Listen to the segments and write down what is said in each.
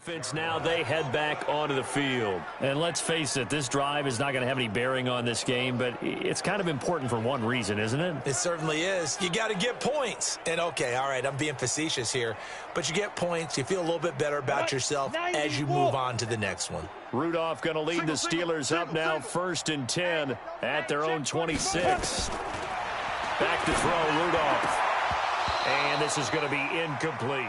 Offense now, they head back onto the field. And let's face it, this drive is not going to have any bearing on this game, but it's kind of important for one reason, isn't it? It certainly is. You got to get points. And, okay, all right, I'm being facetious here, but you get points, you feel a little bit better about yourself as you move on to the next one. Rudolph going to lead the Steelers up now 1st and 10 at their own 26. Back to throw, Rudolph. And this is going to be incomplete.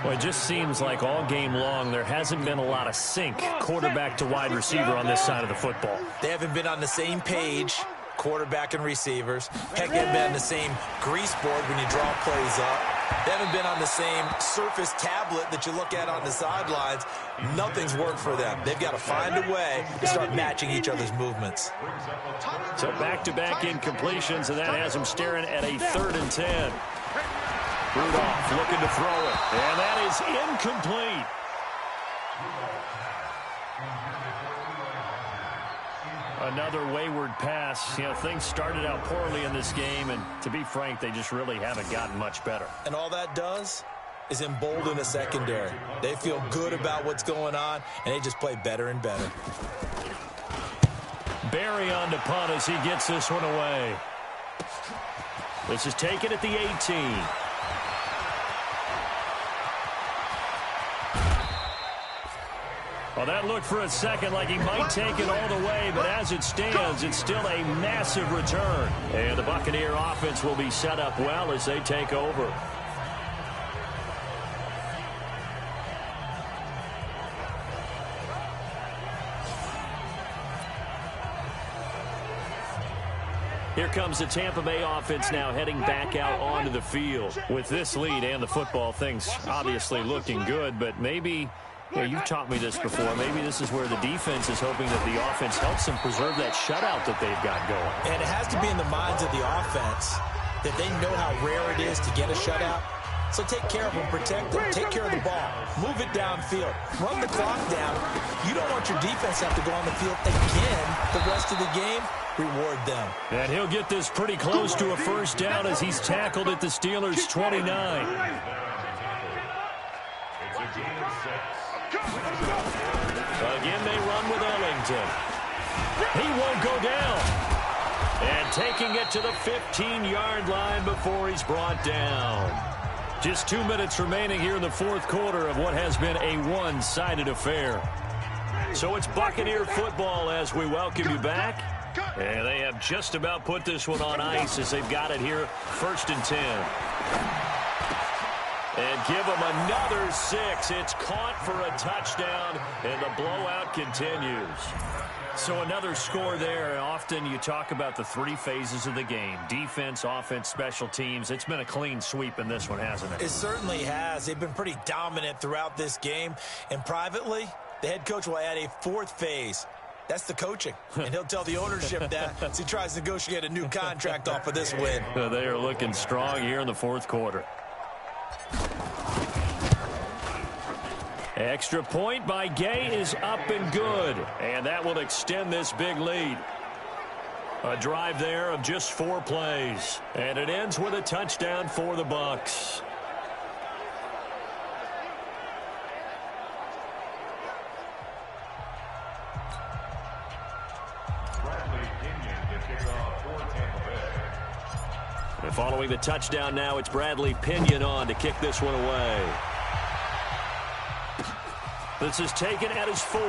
Well, it just seems like all game long there hasn't been a lot of sync quarterback to wide receiver on this side of the football. They haven't been on the same page, quarterback and receivers. Heck, they haven't been on the same grease board when you draw plays up. They haven't been on the same surface tablet that you look at on the sidelines. Nothing's worked for them. They've got to find a way to start matching each other's movements. So back-to-back incompletions, and that has them staring at a 3rd and 10. Rudolph looking to throw it, and that is incomplete. Another wayward pass. You know, things started out poorly in this game, and to be frank, they just really haven't gotten much better. And all that does is embolden the secondary. They feel good about what's going on, and they just play better and better. Barry on to punt as he gets this one away. This is taken at the 18. Well, that looked for a second like he might take it all the way, but as it stands, it's still a massive return. And the Buccaneer offense will be set up well as they take over. Here comes the Tampa Bay offense now heading back out onto the field. With this lead and the football, things obviously looking good, but maybe... Yeah, you've taught me this before. Maybe this is where the defense is hoping that the offense helps them preserve that shutout that they've got going. And it has to be in the minds of the offense that they know how rare it is to get a shutout. So take care of them, protect them, take care of the ball, move it downfield, run the clock down. You don't want your defense to have to go on the field again the rest of the game. Reward them. And he'll get this pretty close to a first down as he's tackled at the Steelers' 29. Again, they run with Ellington. He won't go down. And taking it to the 15-yard line before he's brought down. Just 2 minutes remaining here in the fourth quarter of what has been a one-sided affair. So it's Buccaneer football as we welcome you back. And they have just about put this one on ice as they've got it here 1st and 10. And give them another 6. It's caught for a touchdown, and the blowout continues. So another score there. Often you talk about the 3 phases of the game: defense, offense, special teams. It's been a clean sweep in this one, hasn't it? It certainly has. They've been pretty dominant throughout this game. And privately, the head coach will add a 4th phase. That's the coaching. And he'll tell the ownership that as he tries to negotiate a new contract off of this win. They are looking strong here in the fourth quarter. Extra point by Gay is up and good. And that will extend this big lead. A drive there of just 4 plays. And it ends with a touchdown for the Bucs. And following the touchdown now, it's Bradley Pinion on to kick this one away. This is taken at his 4.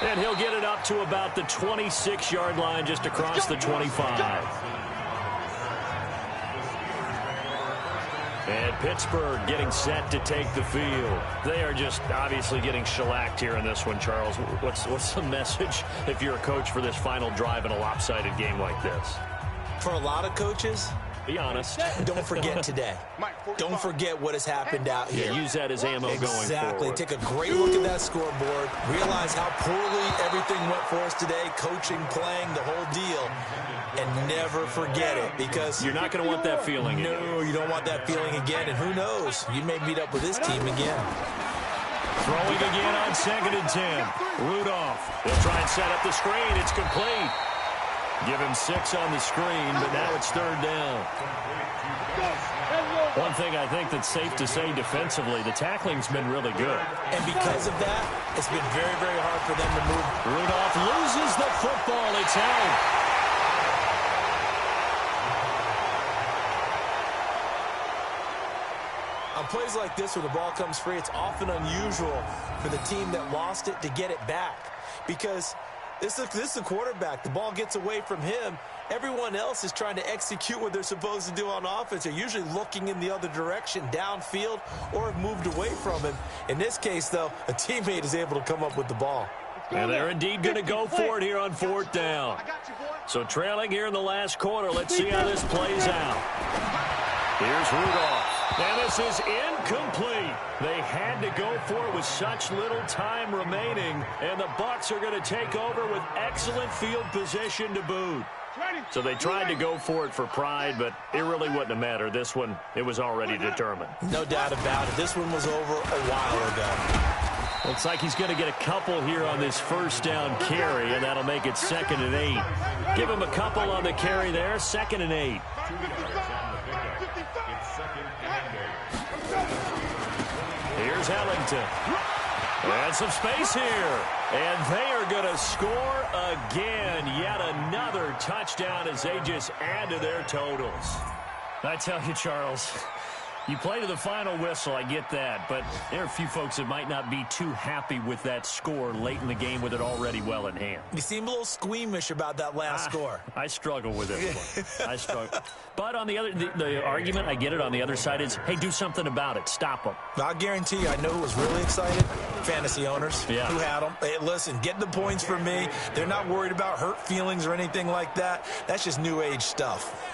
And he'll get it up to about the 26-yard line just across the 25. And Pittsburgh getting set to take the field. They are just obviously getting shellacked here in this one, Charles. What's the message if you're a coach for this final drive in a lopsided game like this? For a lot of coaches, be honest. Don't forget today. Don't forget what has happened out here. Yeah, use that as ammo going forward. Exactly. Take a great look at that scoreboard. Realize how poorly everything went for us today. Coaching, playing, the whole deal. And never forget it, because you're not going to want that feeling again. No, you don't want that feeling again. And who knows? You may meet up with this team again. Throwing again on 2nd and 10. Rudolph. They'll try and set up the screen. It's complete. Give him 6 on the screen, but now it's 3rd down. One thing I think that's safe to say defensively, the tackling's been really good. And because of that, it's been very, very hard for them to move. Rudolph loses the football. It's out. On plays like this where the ball comes free, it's often unusual for the team that lost it to get it back. Because this is the quarterback. The ball gets away from him. Everyone else is trying to execute what they're supposed to do on offense. They're usually looking in the other direction, downfield, or have moved away from him. In this case, though, a teammate is able to come up with the ball. And they're indeed going to go for it here on 4th down. So trailing here in the last quarter. Let's see how this plays out. Here's Rudolph. And this is incomplete. They had to go for it with such little time remaining. And the Bucs are going to take over with excellent field position to boot. So they tried to go for it for pride, but it really wouldn't have mattered. This one, it was already determined. No doubt about it. This one was over a while ago. Looks like he's going to get a couple here on this 1st down carry, and that'll make it 2nd and 8. Give him a couple on the carry there, 2nd and 8. Here's Ellington. And some space here. And they are going to score again. Yet another touchdown as they just add to their totals. I tell you, Charles, you play to the final whistle, I get that. But there are a few folks that might not be too happy with that score late in the game with it already well in hand. You seem a little squeamish about that last score. I struggle with this one. I struggle. But on the argument, I get it, on the other side is, hey, do something about it. Stop them. I'll guarantee you, I know who was really excited. Fantasy owners who had them. Hey, listen, get the points for me. They're not worried about hurt feelings or anything like that. That's just new age stuff.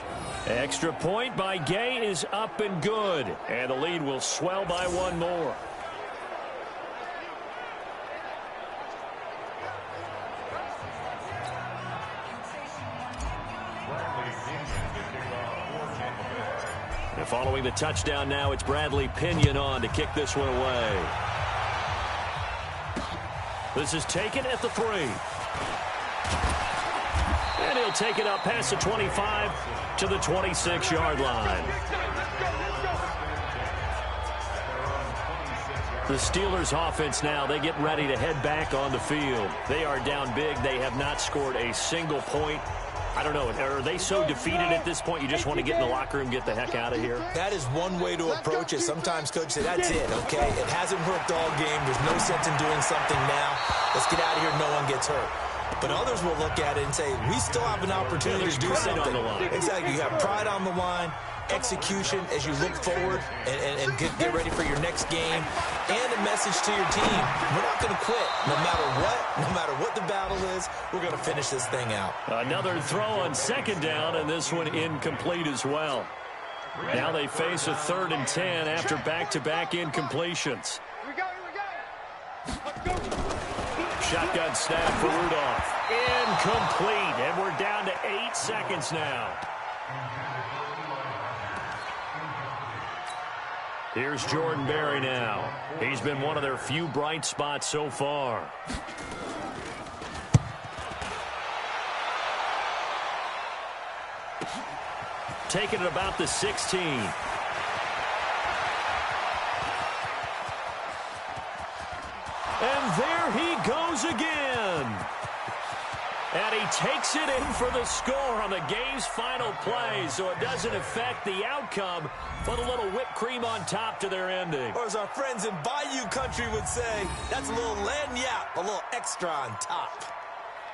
Extra point by Gay is up and good. And the lead will swell by 1 more. And following the touchdown now, it's Bradley Pinion on to kick this one away. This is taken at the 3. And he'll take it up past the 25 to the 26-yard line. The Steelers offense now, they get ready to head back on the field. They are down big. They have not scored a single point. I don't know, are they so defeated at this point you just want to get in the locker room, get the heck out of here? That is one way to approach it. Sometimes coaches say, that's it, okay? It hasn't worked all game. There's no sense in doing something now. Let's get out of here. No one gets hurt. But others will look at it and say, we still have an opportunity to do something. On the line. Exactly. You have pride on the line, execution as you look forward and get ready for your next game, and a message to your team. We're not going to quit. No matter what the battle is, we're going to finish this thing out. Another throw on 2nd down, and this one incomplete as well. Now they face a 3rd and 10 after back-to-back incompletions. Shotgun snap for Rudolph. Incomplete, and we're down to 8 seconds now. Here's Jordan Berry now. He's been one of their few bright spots so far. Taking it about the 16. And there he goes again. And he takes it in for the score on the game's final play, so it doesn't affect the outcome. Put a little whipped cream on top to their ending. Or as our friends in Bayou Country would say, that's a little lagniappe, a little extra on top.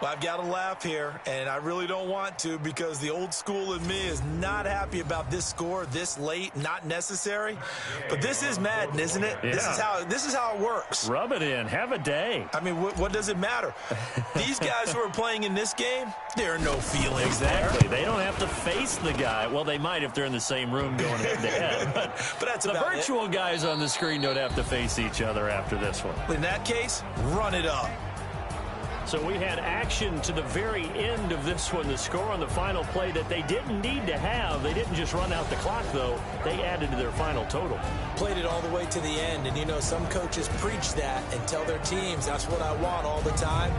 Well, I've got to laugh here, and I really don't want to because the old school in me is not happy about this score this late, not necessary. But this is Madden, isn't it? Yeah. This is how it works. Rub it in. Have a day. I mean, what does it matter? These guys who are playing in this game, there are no feelings Exactly. there. They don't have to face the guy. Well, they might if they're in the same room going head-to-head. But that's the about virtual guys on the screen don't have to face each other after this one. In that case, run it up. So we had action to the very end of this one, the score on the final play that they didn't need to have. They didn't just run out the clock, though. They added to their final total. Played it all the way to the end, and, you know, some coaches preach that and tell their teams, that's what I want all the time,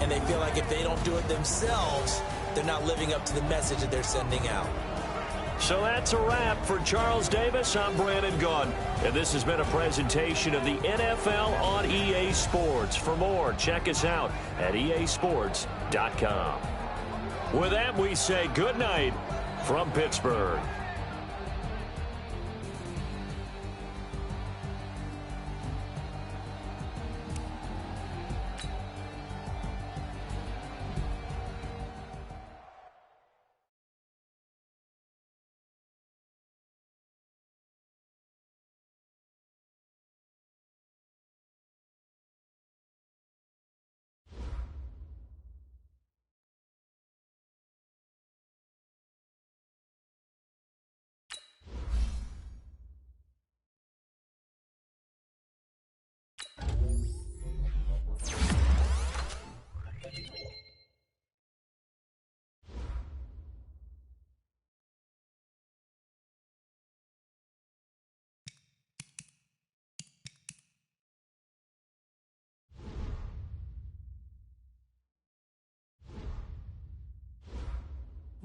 and they feel like if they don't do it themselves, They're not living up to the message that they're sending out. So that's a wrap for Charles Davis. I'm Brandon Gaudin, and this has been a presentation of the NFL on EA Sports. For more, check us out at easports.com. With that, we say good night from Pittsburgh.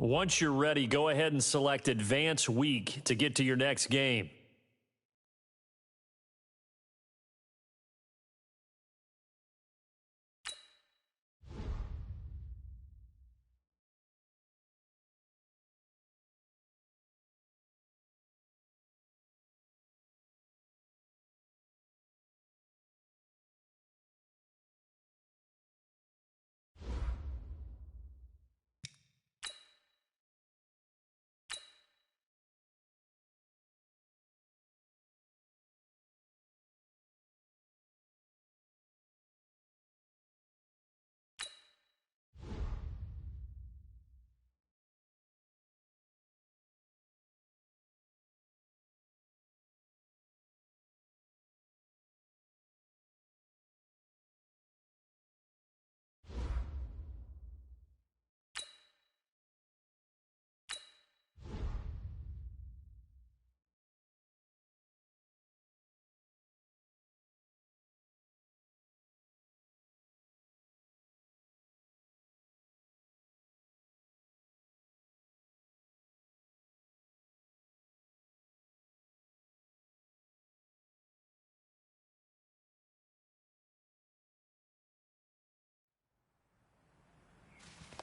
Once you're ready, go ahead and select Advance Week to get to your next game.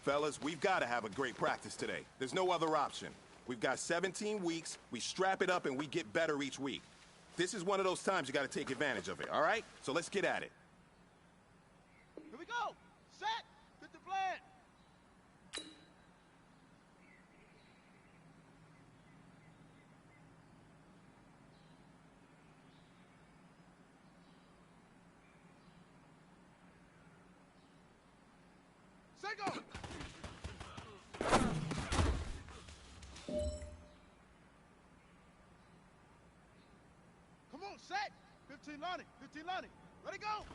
Fellas, we've got to have a great practice today. There's no other option. We've got 17 weeks, we strap it up, and we get better each week. This is one of those times you got to take advantage of it, all right? So let's get at it. Here we go. Set. Get the plan. Set go. Come on, set. 15 Lonnie. 15 Lonnie. Let it go.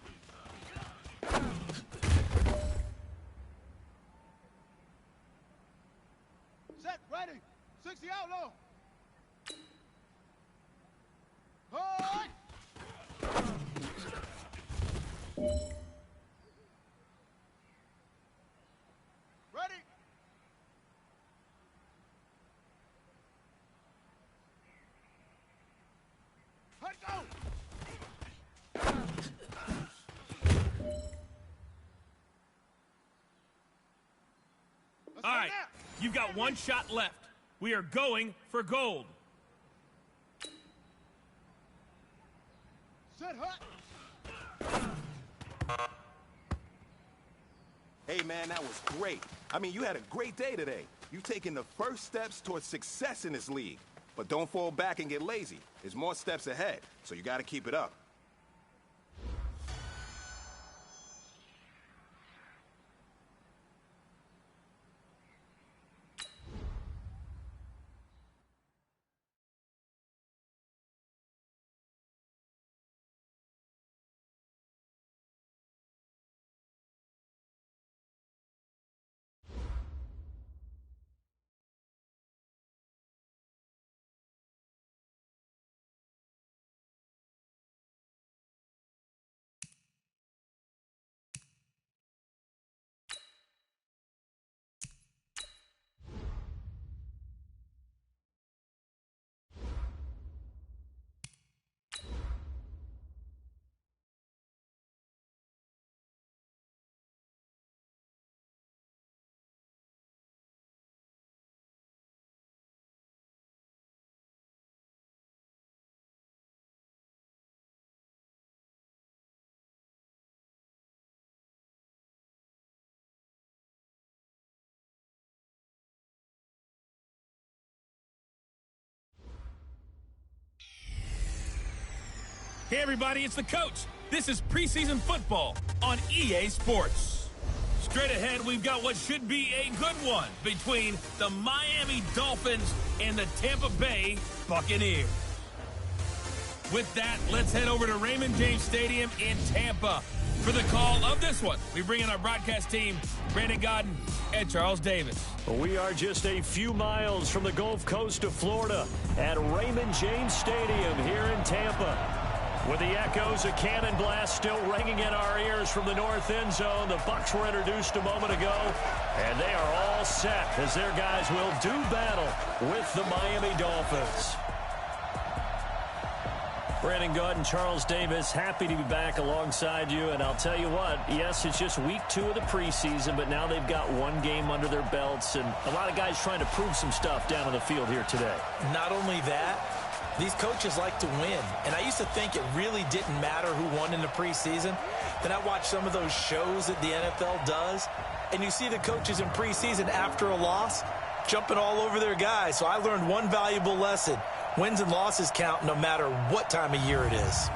Set, ready. 60 outlaw. Hold. Ready. Let go. All right, you've got one shot left. We are going for gold. Set hut. Hey, man, that was great. I mean, you had a great day today. You've taken the first steps towards success in this league. But don't fall back and get lazy. There's more steps ahead, so you got to keep it up. Hey, everybody, it's the coach. This is preseason football on EA Sports. Straight ahead, we've got what should be a good one between the Miami Dolphins and the Tampa Bay Buccaneers. With that, let's head over to Raymond James Stadium in Tampa for the call of this one. We bring in our broadcast team, Brandon Godden and Charles Davis. We are just a few miles from the Gulf Coast of Florida at Raymond James Stadium here in Tampa. With the echoes of cannon blast still ringing in our ears from the north end zone, the Bucs were introduced a moment ago, and they are all set as their guys will do battle with the Miami Dolphins. Brandon Godden, Charles Davis, happy to be back alongside you. And I'll tell you what, yes, it's just week 2 of the preseason, but now they've got one game under their belts, and a lot of guys trying to prove some stuff down on the field here today. Not only that, these coaches like to win. And I used to think it really didn't matter who won in the preseason. Then I watched some of those shows that the NFL does, and you see the coaches in preseason after a loss jumping all over their guys. So I learned one valuable lesson. Wins and losses count no matter what time of year it is.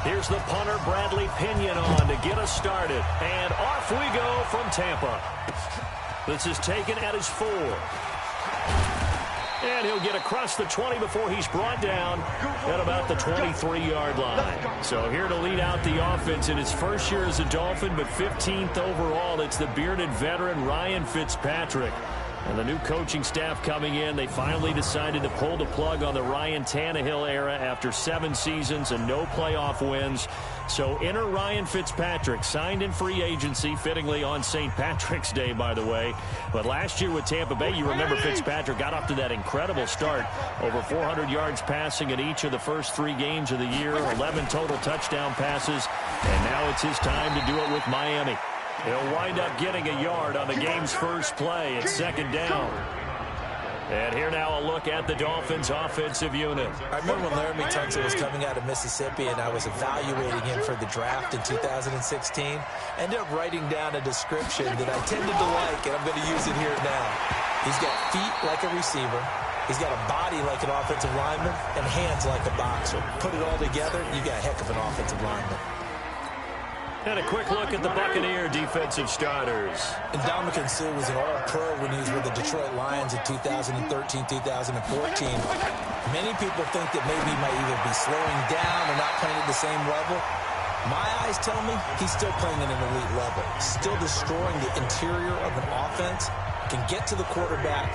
Here's the punter, Bradley Pinion, on to get us started. And off we go from Tampa. This is taken at his 4. And he'll get across the 20 before he's brought down at about the 23-yard line. So here to lead out the offense in his first year as a Dolphin, but 15th overall, it's the bearded veteran Ryan Fitzpatrick. And the new coaching staff coming in, they finally decided to pull the plug on the Ryan Tannehill era after 7 seasons and no playoff wins. So enter Ryan Fitzpatrick, signed in free agency, fittingly on St. Patrick's Day, by the way. But last year with Tampa Bay, you remember Fitzpatrick got off to that incredible start. Over 400 yards passing in each of the first 3 games of the year, 11 total touchdown passes. And now it's his time to do it with Miami. He'll wind up getting a yard on the game's first play at 2nd down. And here now a look at the Dolphins' offensive unit. I remember when Laramie Tunsil was coming out of Mississippi and I was evaluating him for the draft in 2016. Ended up writing down a description that I tended to like, and I'm going to use it here now. He's got feet like a receiver. He's got a body like an offensive lineman and hands like a boxer. Put it all together, you got a heck of an offensive lineman. And a quick look at the Buccaneer defensive starters. Ndamukong Suh was an all-pro when he was with the Detroit Lions in 2013, 2014. Many people think that maybe he might either be slowing down or not playing at the same level. My eyes tell me he's still playing at an elite level, still destroying the interior of an offense, can get to the quarterback,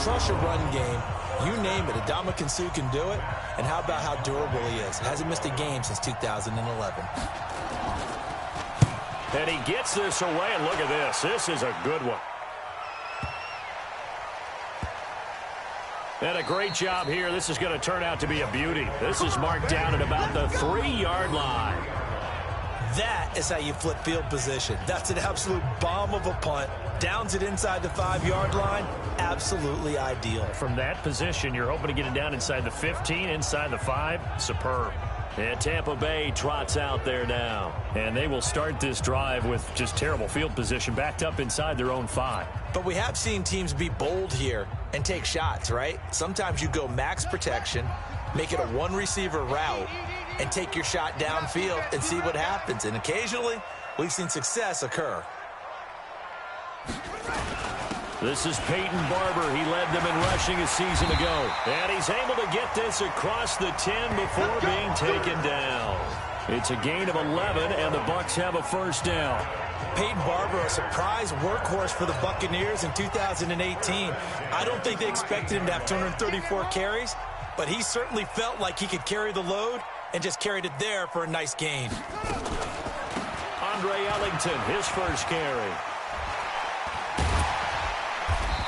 crush a run game. You name it, Ndamukong Suh can do it. And how about how durable he is? Hasn't missed a game since 2011. And he gets this away, and look at this. This is a good one. And a great job here. This is going to turn out to be a beauty. This is marked down at about the 3-yard line. That is how you flip field position. That's an absolute bomb of a punt. Downs it inside the 5-yard line. Absolutely ideal. From that position, you're hoping to get it down inside the 15, inside the 5. Superb. And Tampa Bay trots out there now. And they will start this drive with just terrible field position, backed up inside their own 5. But we have seen teams be bold here and take shots, right? Sometimes you go max protection, make it a one-receiver route, and take your shot downfield and see what happens. And occasionally, we've seen success occur. This is Peyton Barber. He led them in rushing a season ago. And he's able to get this across the 10 before being taken down. It's a gain of 11, and the Bucs have a first down. Peyton Barber, a surprise workhorse for the Buccaneers in 2018. I don't think they expected him to have 234 carries, but he certainly felt like he could carry the load and just carried it there for a nice gain. Andre Ellington, his first carry.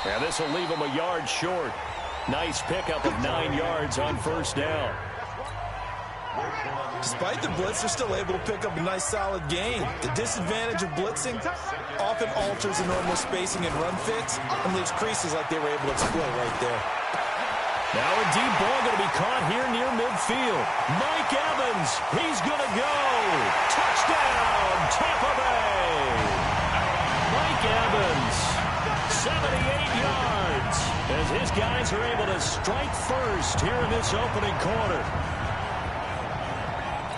And this will leave him a yard short. Nice pickup of 9 yards on first down. Despite the blitz, they're still able to pick up a nice solid gain. The disadvantage of blitzing often alters the normal spacing and run fits and leaves creases like they were able to exploit right there. Now a deep ball going to be caught here near midfield. Mike Evans, he's going to go. Touchdown, Tampa Bay. Mike Evans, 78 yards, as his guys are able to strike first here in this opening quarter.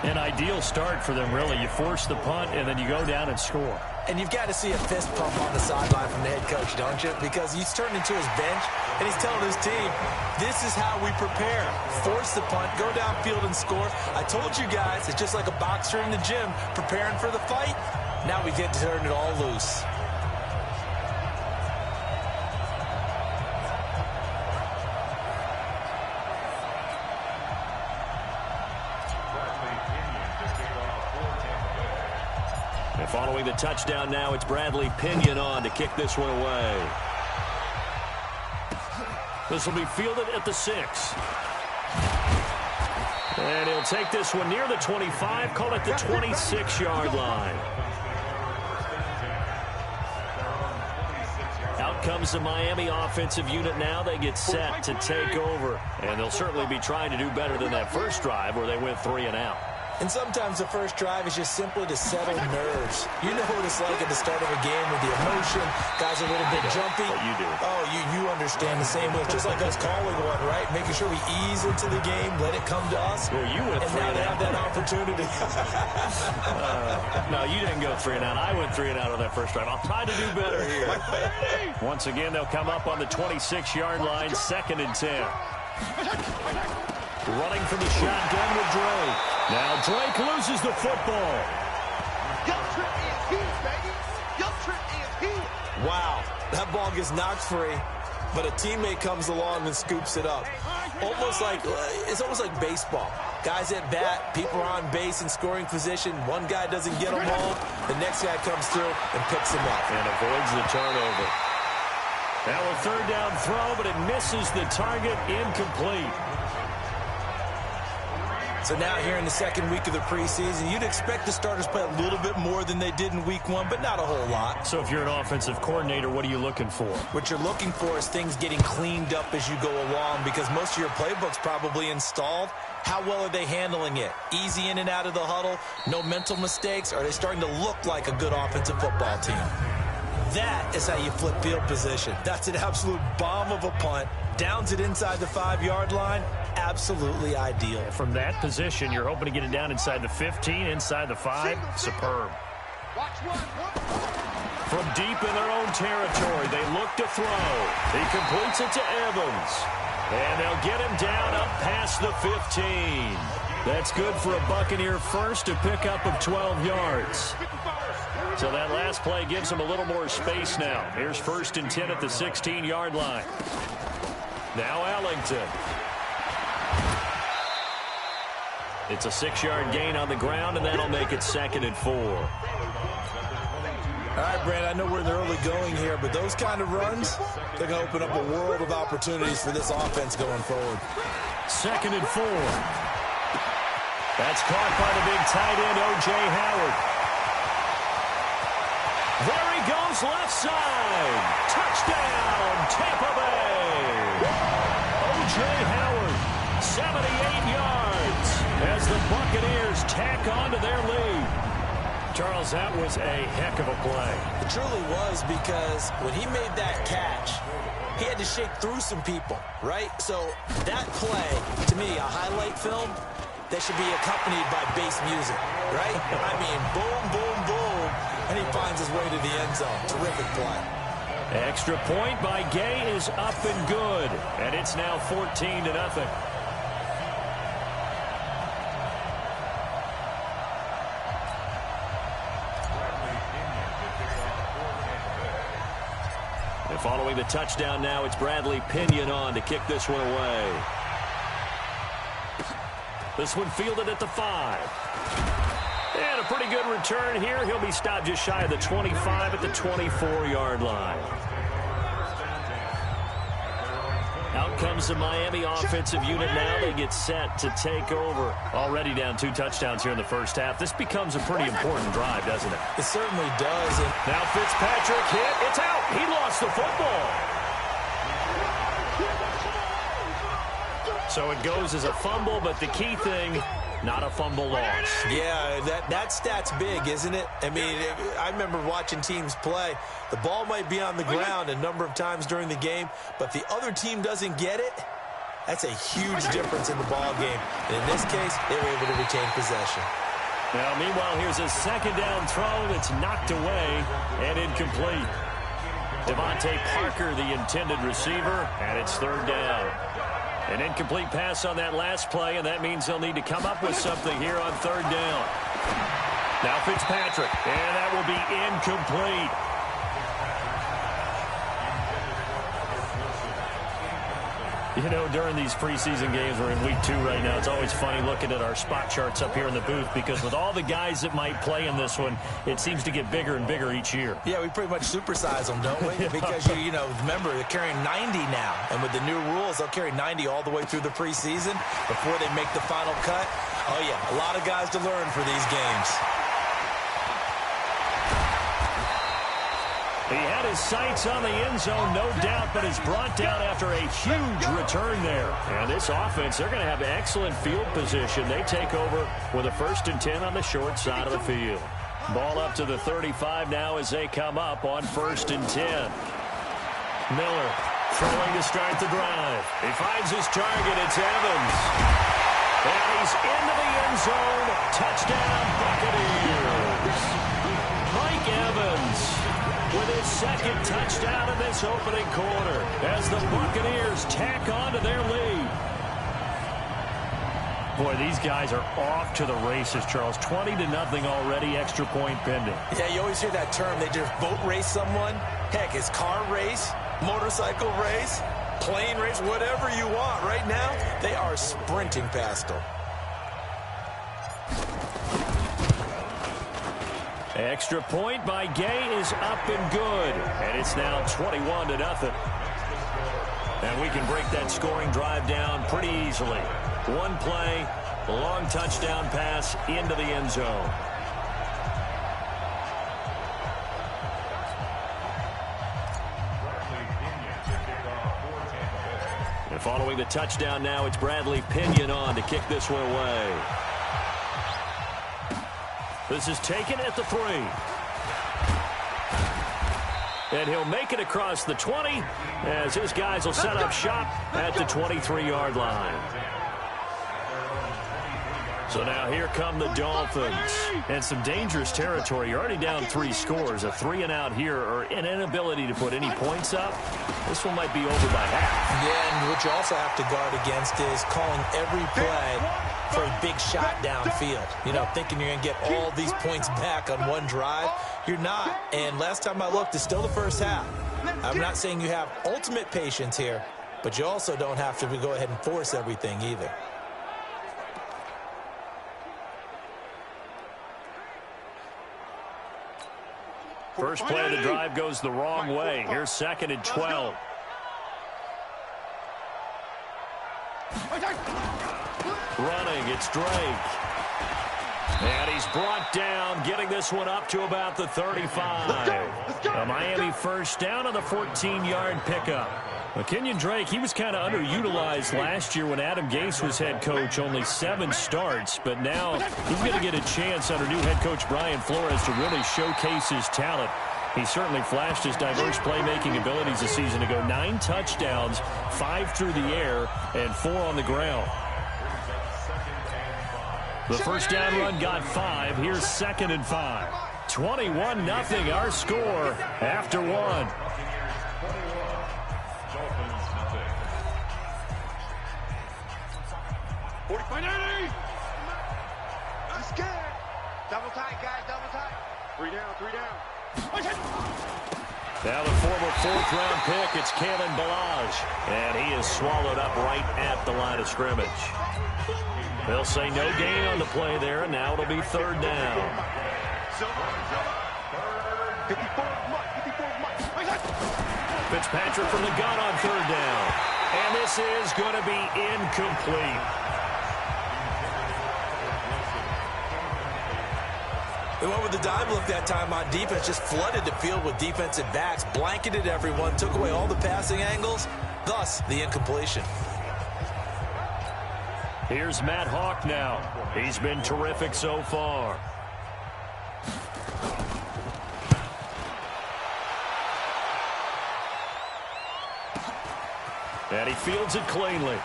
An ideal start for them, really. You force the punt, and then you go down and score. And you've got to see a fist pump on the sideline from the head coach, don't you? Because he's turned into his bench, and he's telling his team, this is how we prepare. Force the punt, go downfield and score. I told you guys, it's just like a boxer in the gym preparing for the fight. Now we get to turn it all loose. Following the touchdown now, it's Bradley Pinion on to kick this one away. This will be fielded at the 6. And he'll take this one near the 25, call it the 26-yard line. Out comes the Miami offensive unit now. They get set to take over. And they'll certainly be trying to do better than that first drive where they went 3 and out. And sometimes the first drive is just simply to settle nerves. You know what it's like at the start of a game with the emotion. Guys are a little bit jumpy. But you do. Oh, you understand the same way. Just like us calling one, right? Making sure we ease into the game, let it come to us. Well, you went 3 and now and they out. have that opportunity. No, you didn't go 3 and out. I went 3 and out on that first drive. I'll try to do better here. Once again, they'll come up on the 26-yard line, 2nd and 10. Running from the shotgun with Drake. Now Drake loses the football. Wow, that ball gets knocked free, but a teammate comes along and scoops it up. It's almost like baseball. Guys at bat, people are on base in scoring position. One guy doesn't get them all. The next guy comes through and picks him up. And avoids the turnover. Now a 3rd down throw, but it misses the target, incomplete. So now here in the 2nd week of the preseason, you'd expect the starters play a little bit more than they did in week 1, but not a whole lot. So if you're an offensive coordinator, what are you looking for? What you're looking for is things getting cleaned up as you go along, because most of your playbook's probably installed. How well are they handling it? Easy in and out of the huddle? No mental mistakes? Are they starting to look like a good offensive football team? That is how you flip field position. That's an absolute bomb of a punt. Downs it inside the 5-yard line. Absolutely ideal. From that position, you're hoping to get it down inside the 15, inside the 5. Superb. From deep in their own territory, they look to throw. He completes it to Evans. And they'll get him down up past the 15. That's good for a Buccaneer first, a pickup of 12 yards. So that last play gives them a little more space now. Here's 1st and 10 at the 16-yard line. Now Ellington. It's a 6-yard gain on the ground, and that'll make it 2nd and 4. All right, Brad, I know we're in the early going here, but those kind of runs, they're going to open up a world of opportunities for this offense going forward. 2nd and 4. That's caught by the big tight end, O.J. Howard. There he goes, left side. Touchdown, Tampa Bay. O.J. Howard, 78 yards as the Buccaneers tack on to their lead. Charles, that was a heck of a play. It truly was, because when he made that catch, he had to shake through some people, right? So that play, to me, a highlight film that should be accompanied by bass music, right? I mean, boom, boom, boom, and he finds his way to the end zone. Terrific play. Extra point by Gay is up and good, and it's now 14-0. And following the touchdown now, it's Bradley Pinion on to kick this one away. This one fielded at the 5. And a pretty good return here. He'll be stopped just shy of the 25 at the 24-yard line. Out comes the Miami offensive unit now. They get set to take over. Already down 2 touchdowns here in the first half. This becomes a pretty important drive, doesn't it? It certainly does. And now Fitzpatrick hit. It's out. He lost the football. So it goes as a fumble, but the key thing, not a fumble loss. Yeah, that stat's big, isn't it? I mean, I remember watching teams play. The ball might be on the ground a number of times during the game, but the other team doesn't get it. That's a huge difference in the ball game. And in this case, they were able to retain possession. Now, meanwhile, here's a second down throw that's knocked away and incomplete. Devontae Parker, the intended receiver, and it's third down. An incomplete pass on that last play, and that means they'll need to come up with something here on third down. Now Fitzpatrick, and that will be incomplete. You know, during these preseason games, we're in week 2 right now, it's always funny looking at our spot charts up here in the booth because with all the guys that might play in this one, it seems to get bigger and bigger each year. Yeah, we pretty much supersize them, don't we? Because, you know, remember, they're carrying 90 now. And with the new rules, they'll carry 90 all the way through the preseason before they make the final cut. Oh, yeah, a lot of guys to learn for these games. He had his sights on the end zone, no doubt, but is brought down after a huge return there. And this offense, they're going to have excellent field position. They take over with a 1st and 10 on the short side of the field. Ball up to the 35 now as they come up on 1st and 10. Miller throwing to start the drive. He finds his target. It's Evans. And he's into the end zone. Touchdown, Buccaneers. Mike Evans with his 2nd touchdown in this opening quarter as the Buccaneers tack on to their lead. Boy, these guys are off to the races, Charles. 20-0 already, extra point pending. Yeah, you always hear that term. They just boat race someone. Heck, it's car race, motorcycle race, plane race, whatever you want. Right now, they are sprinting past them. Extra point by Gay is up and good. And it's now 21-0. And we can break that scoring drive down pretty easily. One play, long touchdown pass into the end zone. And following the touchdown now, it's Bradley Pinion on to kick this one away. This is taken at the 3. And he'll make it across the 20 as his guys will set up shop at the 23-yard line. So now here come the Dolphins. And some dangerous territory. You're already down 3 scores. A 3-and-out here or an inability to put any points up. This one might be over by half. Yeah, and what you also have to guard against is calling every play for a big shot downfield. You know, thinking you're going to get all these points back on one drive. You're not. And last time I looked, it's still the first half. I'm not saying you have ultimate patience here, but you also don't have to go ahead and force everything either. First play of the drive goes the wrong way. Here's 2nd and 12. Running, it's Drake. And he's brought down, getting this one up to about the 35. A Miami first down on the 14-yard pickup. Well, Kenyon Drake, he was kind of underutilized last year when Adam Gase was head coach, only 7 starts. But now he's going to get a chance under new head coach Brian Flores to really showcase his talent. He certainly flashed his diverse playmaking abilities a season ago. 9 touchdowns, 5 through the air, and 4 on the ground. The first down run got 5. Here's 2nd and 5. 21-0 our score after 1. I'm scared. Double tight, guys, double tight. 3 down, 3 down. Now the former 4th-round pick, it's Kalen Ballage. And he is swallowed up right at the line of scrimmage. They'll say no gain on the play there, and now it'll be 3rd down. Fitzpatrick from the gun on 3rd down. And this this is going to be incomplete. They went with the dive look that time on defense, just flooded the field with defensive backs, blanketed everyone, took away all the passing angles, thus the incompletion. Here's Matt Hawk now. He's been terrific so far. And he fields it cleanly.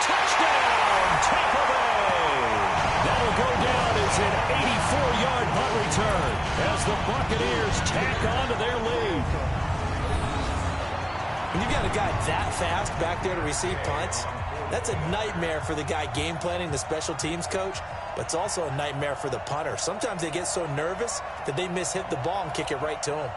Touchdown, Tampa Bay! That'll go down as an 84-yard punt return as the Buccaneers tack on to their lead. When you've got a guy that fast back there to receive punts, that's a nightmare for the guy game planning, the special teams coach, but it's also a nightmare for the punter. Sometimes they get so nervous that they hit the ball and kick it right to him.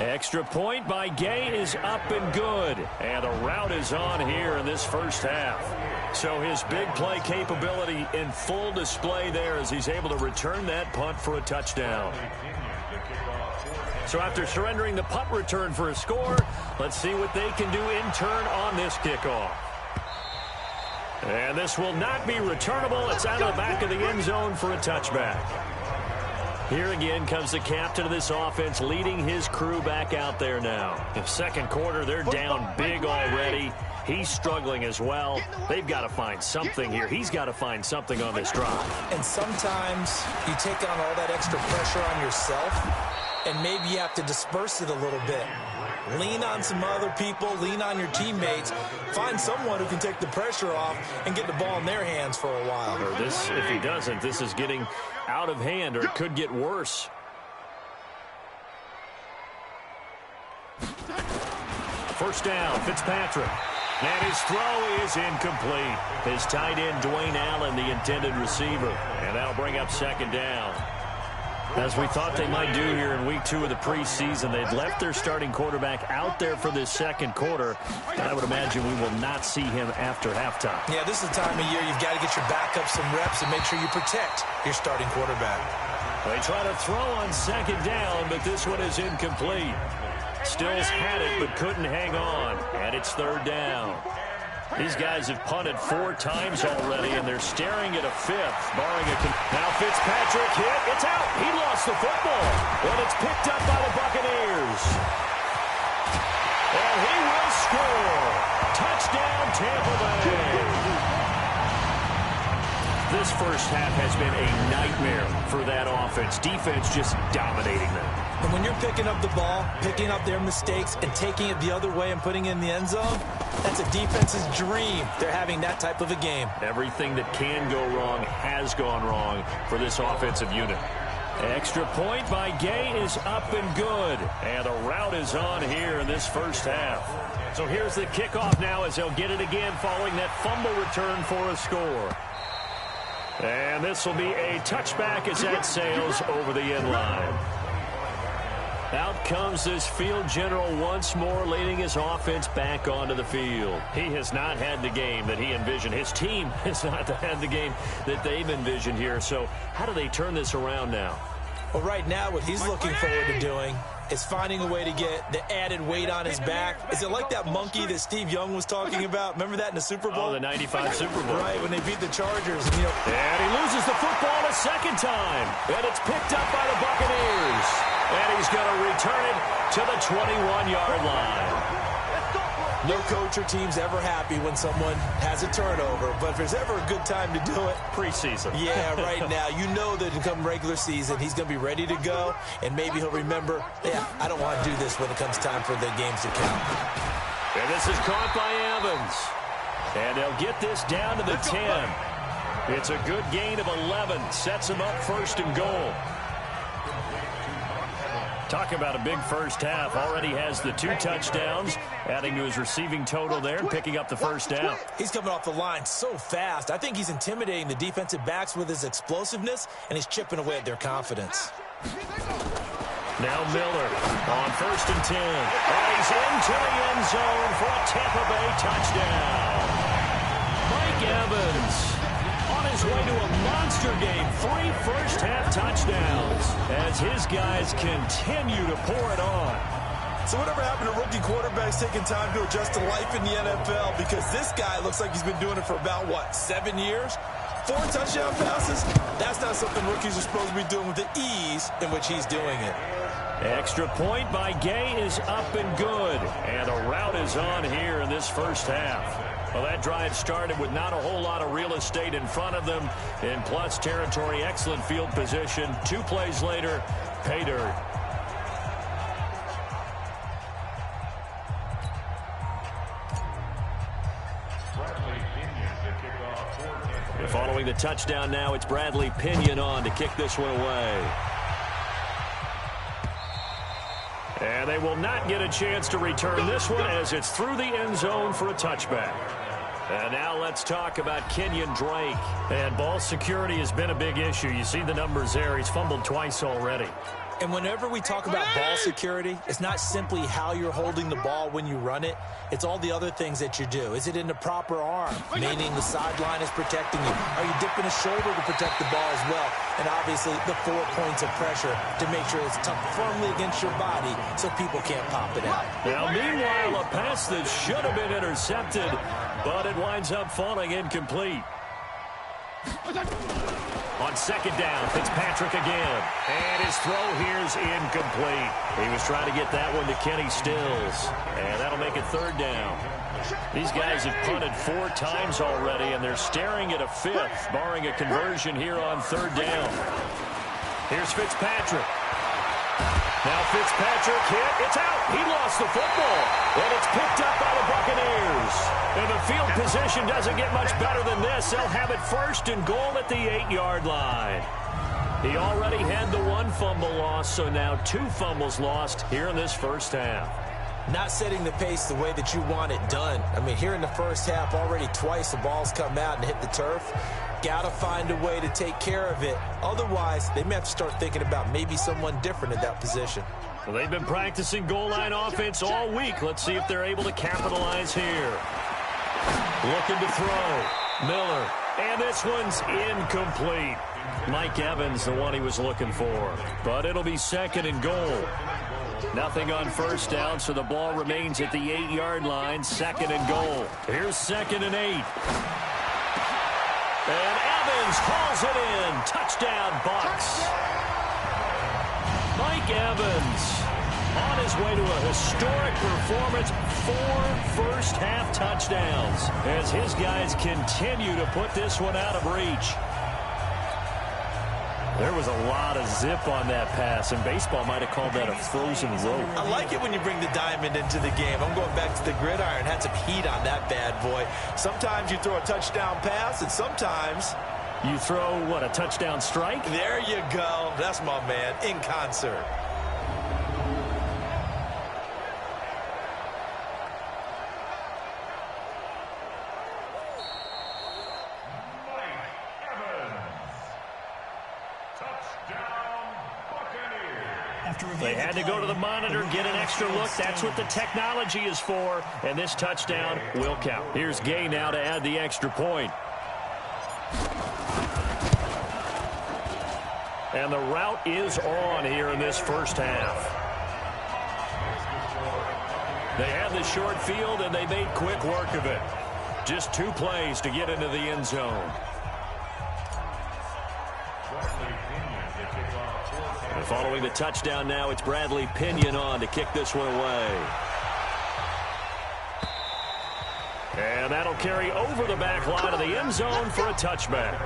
Extra point by Gay is up and good. And the route is on here in this first half. So his big play capability in full display there as he's able to return that punt for a touchdown. So after surrendering the punt return for a score, let's see what they can do in turn on this kickoff. And this will not be returnable. It's out of the back of the end zone for a touchback. Here again comes the captain of this offense leading his crew back out there now. In second quarter, they're down big already. He's struggling as well. They've got to find something here. He's got to find something on this drive. And sometimes you take on all that extra pressure on yourself, and maybe you have to disperse it a little bit. Lean on some other people, lean on your teammates, find someone who can take the pressure off and get the ball in their hands for a while. Or this, if he doesn't, this is getting out of hand, or it could get worse. First down, Fitzpatrick. And his throw is incomplete. His tight end, Dwayne Allen, the intended receiver. And that'll bring up second down. As we thought they might do here in week 2 of the preseason, they'd left their starting quarterback out there for this second quarter. And I would imagine we will not see him after halftime. Yeah, this is the time of year you've got to get your backup some reps and make sure you protect your starting quarterback. They try to throw on second down, but this one is incomplete. Stills had it, but couldn't hang on. And it's third down. These guys have punted 4 times already, and they're staring at a fifth, barring a... Now Fitzpatrick hit. It's out. He lost the football. And it's picked up by the Buccaneers. And he will score. Touchdown, Tampa Bay. This first half has been a nightmare for that offense. Defense just dominating them. And when you're picking up the ball, picking up their mistakes, and taking it the other way and putting it in the end zone, that's a defense's dream. They're having that type of a game. Everything that can go wrong has gone wrong for this offensive unit. Extra point by Gay is up and good. And the route is on here in this first half. So here's the kickoff now as they'll get it again following that fumble return for a score. And this will be a touchback as that sails over the end line. Out comes this field general once more, leading his offense back onto the field. He has not had the game that he envisioned. His team has not had the game that they've envisioned here. So how do they turn this around now? Well, right now what he's looking forward to doing is finding a way to get the added weight on his back. Is it like that monkey that Steve Young was talking about? Remember that in the Super Bowl? Oh, the 95 Super Bowl. Right, when they beat the Chargers. And he loses the football a second time. And it's picked up by the Buccaneers. And he's going to return it to the 21-yard line. No coach or team's ever happy when someone has a turnover, but if there's ever a good time to do it, preseason. Yeah, right now. You know that come regular season, he's going to be ready to go, and maybe he'll remember, yeah, I don't want to do this when it comes time for the games to count. And this is caught by Evans. And they'll get this down to the 10. It's a good gain of 11. Sets him up first and goal. Talk about a big first half. Already has the 2 touchdowns, adding to his receiving total there and picking up the first down. He's coming off the line so fast. I think he's intimidating the defensive backs with his explosiveness, and he's chipping away at their confidence. Now Miller on 1st and 10. He's into the end zone for a Tampa Bay touchdown. Mike Evans on his way to a monster game. 3 first-half touchdowns as his guys continue to pour it on. So whatever happened to rookie quarterbacks taking time to adjust to life in the NFL? Because this guy looks like he's been doing it for about, 7 years? 4 touchdown passes? That's not something rookies are supposed to be doing with the ease in which he's doing it. Extra point by Gay is up and good. And a route is on here in this first half. Well, that drive started with not a whole lot of real estate in front of them. In plus territory, excellent field position. 2 plays later, pay dirt. Following the touchdown now, it's Bradley Pinion on to kick this one away. And they will not get a chance to return this one as it's through the end zone for a touchback. And now let's talk about Kenyon Drake. And ball security has been a big issue. You see the numbers there. He's fumbled twice already. And whenever we talk about ball security, it's not simply how you're holding the ball when you run it. It's all the other things that you do. Is it in the proper arm, meaning the sideline is protecting you? Are you dipping a shoulder to protect the ball as well? And obviously the 4 points of pressure to make sure it's tucked firmly against your body so people can't pop it out. Now, meanwhile, a pass that should have been intercepted, but it winds up falling incomplete. On 2nd down, Fitzpatrick again. And his throw here's incomplete. He was trying to get that one to Kenny Stills. And that'll make it 3rd down. These guys have punted 4 times already, and they're staring at a 5th, barring a conversion here on 3rd down. Here's Fitzpatrick. Now Fitzpatrick hit. It's out. He lost the football. And it's picked up by the Buccaneers. And the field position doesn't get much better than this. They'll have it 1st and goal at the 8-yard line. He already had the 1 fumble loss, so now 2 fumbles lost here in this first half. Not setting the pace the way that you want it done. I mean, here in the first half, already twice the ball's come out and hit the turf. Got to find a way to take care of it. Otherwise, they may have to start thinking about maybe someone different at that position. Well, they've been practicing goal line offense all week. Let's see if they're able to capitalize here. Looking to throw. Miller. And this one's incomplete. Mike Evans, the one he was looking for. But it'll be 2nd and goal. Nothing on 1st down, so the ball remains at the 8-yard line. 2nd and goal. Here's 2nd and 8. And Evans hauls it in. Touchdown, Bucs. Mike Evans on his way to a historic performance. 4 first-half touchdowns as his guys continue to put this one out of reach. There was a lot of zip on that pass, and baseball might have called that a frozen rope. I like it when you bring the diamond into the game. I'm going back to the gridiron. Had some heat on that bad boy. Sometimes you throw a touchdown pass, and sometimes you throw, what, a touchdown strike? There you go. That's my man, in concert. They had to go to the monitor, get an extra look. That's what the technology is for. And this touchdown will count. Here's Gay now to add the extra point. And the route is on here in this first half. They had the short field, and they made quick work of it. Just 2 plays to get into the end zone. And following the touchdown now, it's Bradley Pinion on to kick this one away. And that'll carry over the back line of the end zone for a touchback.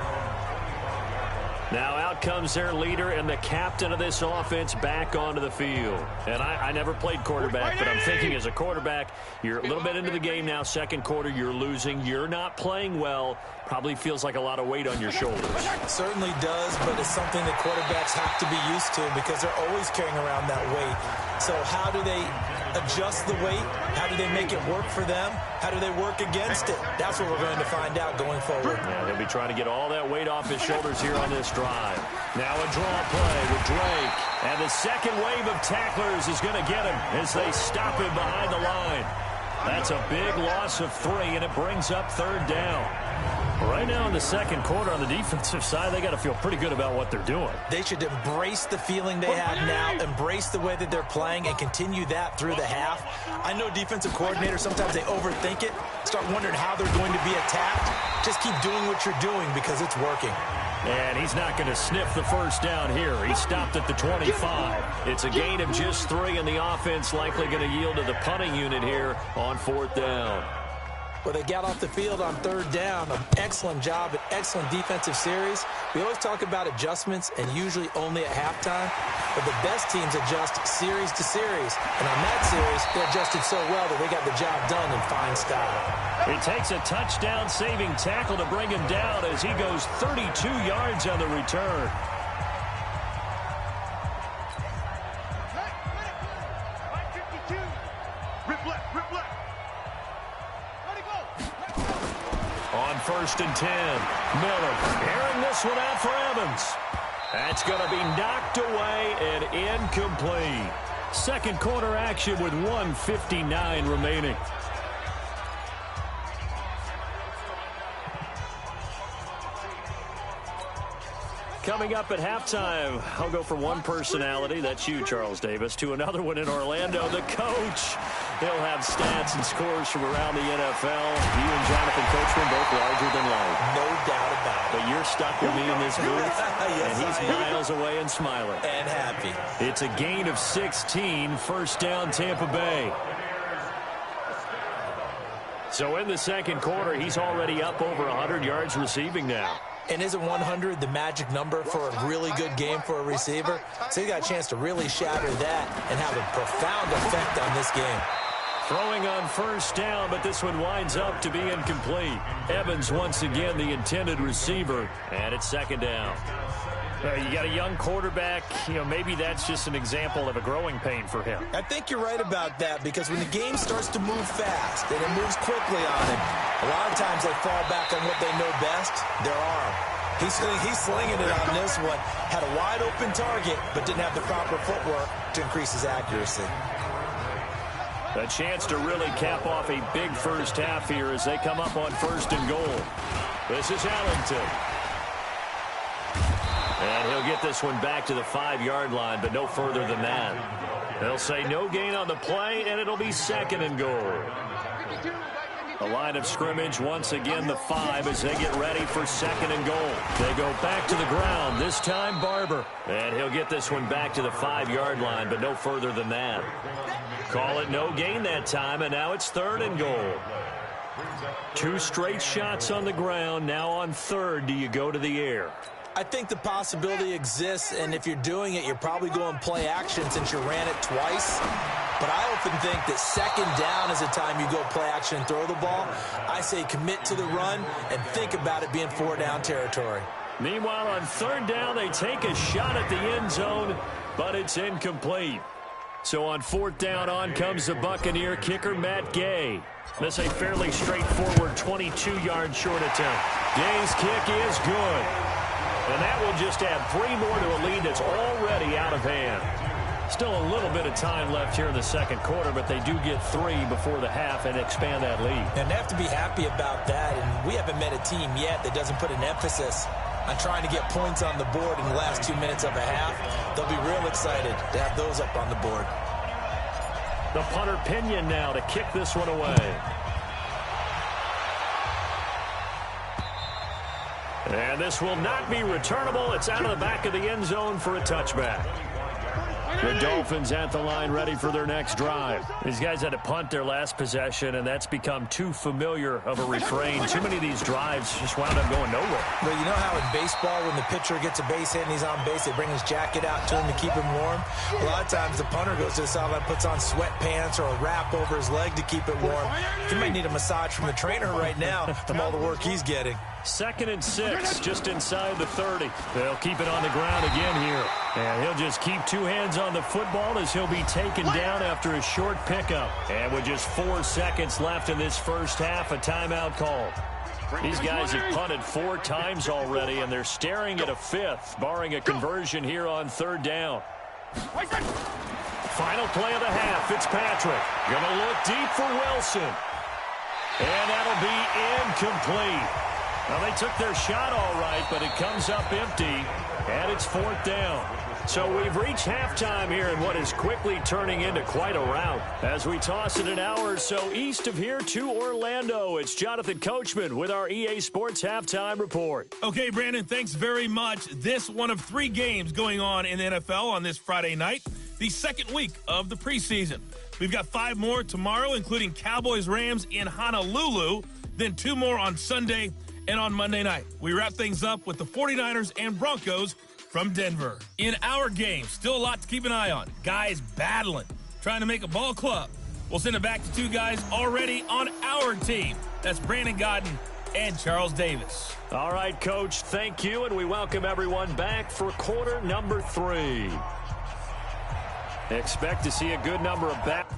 Now out comes their leader and the captain of this offense back onto the field. And I never played quarterback, but I'm thinking as a quarterback, you're a little bit into the game now. 2nd quarter, you're losing. You're not playing well. Probably feels like a lot of weight on your shoulders. It certainly does, but it's something that quarterbacks have to be used to because they're always carrying around that weight. So how do they adjust the weight? How do they make it work for them? How do they work against it? That's what we're going to find out going forward. Yeah, they'll be trying to get all that weight off his shoulders here on this drive. Now a draw play with Drake. And the second wave of tacklers is going to get him as they stop him behind the line. That's a big loss of 3, and it brings up 3rd down. Right now in the second quarter on the defensive side, they got to feel pretty good about what they're doing. They should embrace the feeling they have now, embrace the way that they're playing, and continue that through the half. I know defensive coordinators, sometimes they overthink it, start wondering how they're going to be attacked. Just keep doing what you're doing because it's working. And he's not going to sniff the first down here. He stopped at the 25. It's a gain of just 3, and the offense likely going to yield to the punting unit here on 4th down. Well, they got off the field on 3rd down. An excellent job, an excellent defensive series. We always talk about adjustments, and usually only at halftime. But the best teams adjust series to series. And on that series, they adjusted so well that they got the job done in fine style. It takes a touchdown-saving tackle to bring him down as he goes 32 yards on the return. On 1st and 10, Miller airing this one out for Evans. That's going to be knocked away and incomplete. Second quarter action with 1:59 remaining. Coming up at halftime, I'll go from one personality, that's you, Charles Davis, to another one in Orlando, the coach. He'll have stats and scores from around the NFL. You and Jonathan Coachman both larger than life. No doubt about it. But you're stuck with me in this booth, Yes, and he's miles away and smiling. And happy. It's a gain of 16, 1st down Tampa Bay. So in the second quarter, he's already up over 100 yards receiving now. And isn't 100 the magic number for a really good game for a receiver? So he got a chance to really shatter that and have a profound effect on this game. Throwing on 1st down, but this one winds up to be incomplete. Evans once again the intended receiver, and it's 2nd down. You got a young quarterback, maybe that's just an example of a growing pain for him. I think you're right about that because when the game starts to move fast and it moves quickly on him, a lot of times they fall back on what they know best, their arm. He's slinging it on this one. Had a wide open target, but didn't have the proper footwork to increase his accuracy. A chance to really cap off a big first half here as they come up on 1st and goal. This is Allington. And he'll get this one back to the 5-yard line, but no further than that. They'll say no gain on the play, and it'll be 2nd and goal. The line of scrimmage, once again, the 5 as they get ready for 2nd and goal. They go back to the ground, this time Barber. And he'll get this one back to the 5-yard line, but no further than that. Call it no gain that time, and now it's 3rd and goal. 2 straight shots on the ground. Now on 3rd, do you go to the air? I think the possibility exists, and if you're doing it, you're probably going play action since you ran it twice. But I often think that 2nd down is the time you go play action and throw the ball. I say commit to the run and think about it being 4-down territory. Meanwhile, on 3rd down, they take a shot at the end zone, but it's incomplete. So on 4th down, on comes the Buccaneer kicker, Matt Gay. This a fairly straightforward 22-yard short attempt. Gay's kick is good. And that will just add 3 more to a lead that's already out of hand. Still a little bit of time left here in the second quarter, but they do get 3 before the half and expand that lead. And they have to be happy about that. And we haven't met a team yet that doesn't put an emphasis on trying to get points on the board in the last 2 minutes of a half. They'll be real excited to have those up on the board. The punter Pinion now to kick this one away. And this will not be returnable. It's out of the back of the end zone for a touchback. The Dolphins at the line ready for their next drive. These guys had to punt their last possession, and that's become too familiar of a refrain. Too many of these drives just wound up going nowhere. Well, you know how in baseball when the pitcher gets a base hit and he's on base, they bring his jacket out to him to keep him warm? A lot of times the punter goes to the sideline, puts on sweatpants or a wrap over his leg to keep it warm. He might need a massage from the trainer right now from all the work he's getting. 2nd and 6, just inside the 30. They'll keep it on the ground again here. And he'll just keep 2 hands on the football as he'll be taken down after a short pickup. And with just 4 seconds left in this first half, a timeout call. These guys have punted 4 times already, and they're staring at a 5th, barring a conversion here on 3rd down. Final play of the half, Fitzpatrick. Going to look deep for Wilson. And that'll be incomplete. Well, they took their shot all right, but it comes up empty, and it's 4th down. So we've reached halftime here in what is quickly turning into quite a rout. As we toss it an hour or so east of here to Orlando, it's Jonathan Coachman with our EA Sports Halftime Report. Okay, Brandon, thanks very much. This one of 3 games going on in the NFL on this Friday night, the 2nd week of the preseason. We've got 5 more tomorrow, including Cowboys-Rams in Honolulu, then 2 more on Sunday and on Monday night. We wrap things up with the 49ers and Broncos from Denver. In our game, still a lot to keep an eye on. Guys battling, trying to make a ball club. We'll send it back to 2 guys already on our team. That's Brandon Godden and Charles Davis. All right, Coach, thank you, and we welcome everyone back for quarter number 3. Expect to see a good number of back.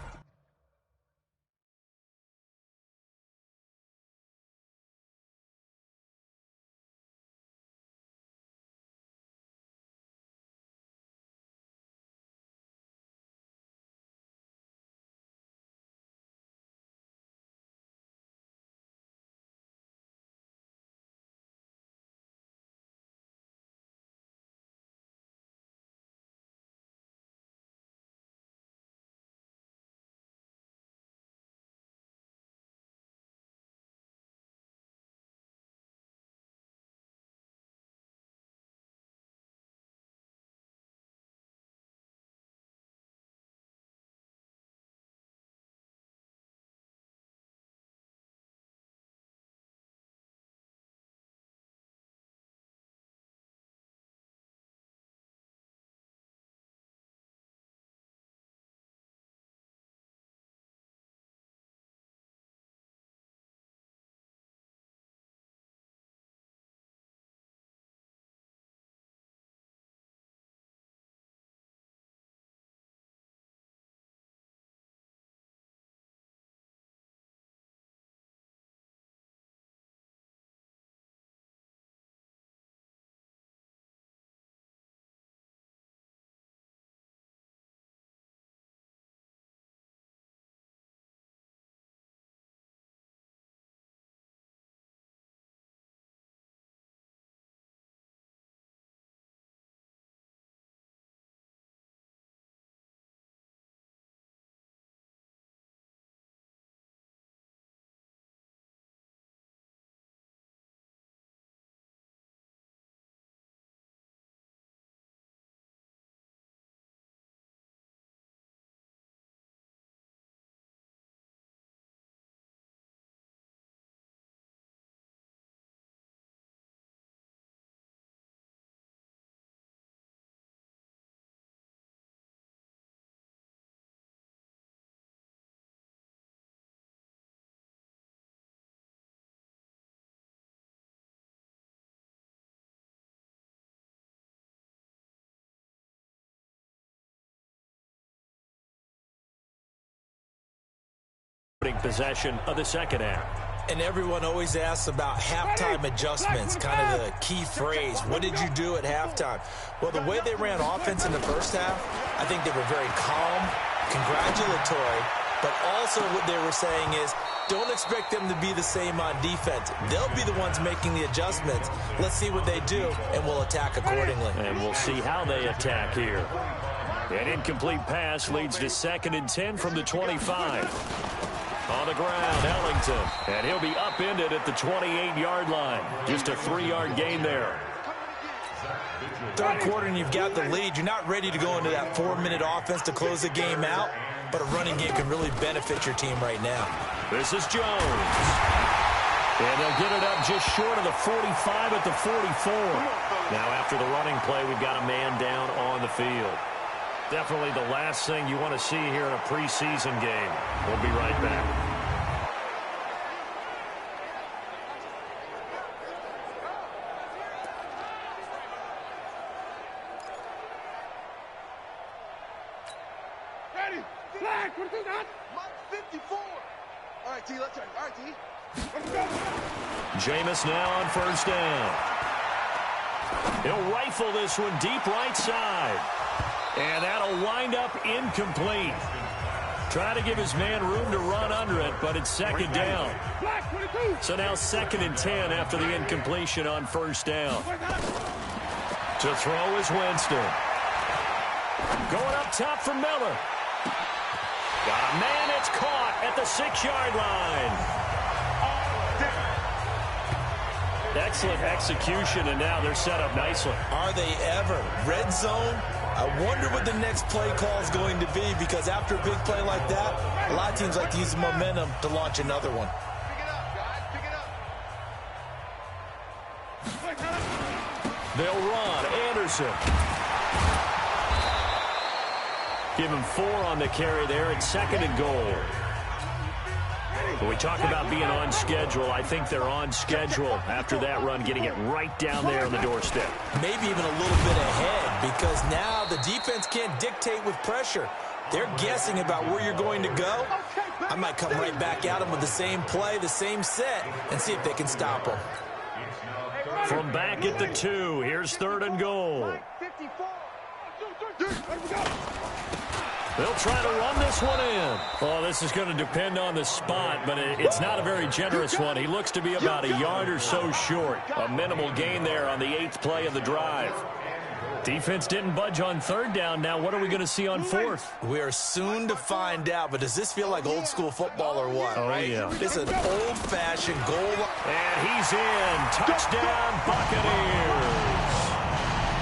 Possession of the second half. And everyone always asks about halftime adjustments, kind of the key phrase. What did you do at halftime? Well, the way they ran offense in the first half, I think they were very calm, congratulatory, but also what they were saying is, don't expect them to be the same on defense. They'll be the ones making the adjustments. Let's see what they do, and we'll attack accordingly. And we'll see how they attack here. An incomplete pass leads to 2nd and 10 from the 25. On the ground, Ellington. And he'll be upended at the 28-yard line. Just a 3-yard gain there. 3rd quarter and you've got the lead. You're not ready to go into that 4-minute offense to close the game out, but a running game can really benefit your team right now. This is Jones. And they'll get it up just short of the 45 at the 44. Now after the running play, we've got a man down on the field. Definitely the last thing you want to see here in a preseason game. We'll be right back. Mike 54. All right, T, let's turn. All right, T. Jameis now on first down. He'll rifle this one deep right side. And that'll wind up incomplete. Try to give his man room to run under it, but it's second down. So now 2nd and 10 after the incompletion on first down. To throw is Winston. Going up top for Miller. Got a man, it's caught at the 6-yard line. Excellent execution, and now they're set up nicely. Are they ever? Red zone? I wonder what the next play call is going to be, because after a big play like that, a lot of teams like to use the momentum to launch another one. Pick it up, guys. Pick it up. They'll run. Anderson. Give him 4 on the carry there. It's 2nd and goal. When we talk about being on schedule, I think they're on schedule after that run, getting it right down there on the doorstep. Maybe even a little bit ahead, because now the defense can't dictate with pressure. They're guessing about where you're going to go. I might come right back at them with the same play, the same set, and see if they can stop them. From back at the 2, here's 3rd and goal. 54. Let me go. They'll try to run this one in. Oh, this is going to depend on the spot, but it's not a very generous one. He looks to be about a yard or so short. A minimal gain there on the 8th play of the drive. Defense didn't budge on 3rd down. Now what are we going to see on 4th? We are soon to find out, but does this feel like old school football or what? Oh, right? yeah. This is an old-fashioned goal. And he's in. Touchdown, Buccaneers.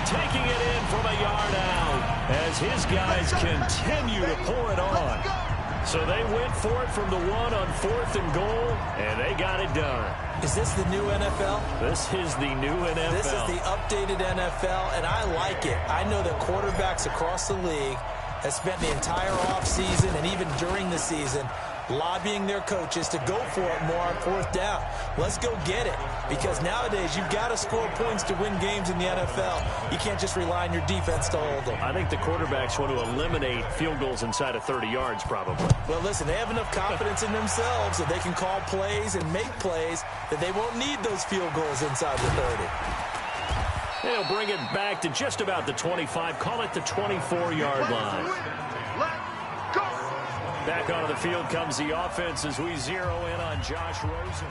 Taking it in from a yard out as his guys continue to pour it on. So they went for it from the 1 on 4th and goal, and they got it done. Is this the new NFL? This is the new NFL. This is the updated NFL, and I like it. I know that quarterbacks across the league have spent the entire offseason and even during the season lobbying their coaches to go for it more on 4th down. Let's go get it, because nowadays you've got to score points to win games in the NFL. You can't just rely on your defense to hold them. I think the quarterbacks want to eliminate field goals inside of 30 yards probably. Well, listen, they have enough confidence in themselves that they can call plays and make plays that they won't need those field goals inside the 30. They'll bring it back to just about the 25. Call it the 24-yard line. Back onto the field comes the offense as we zero in on Josh Rosen.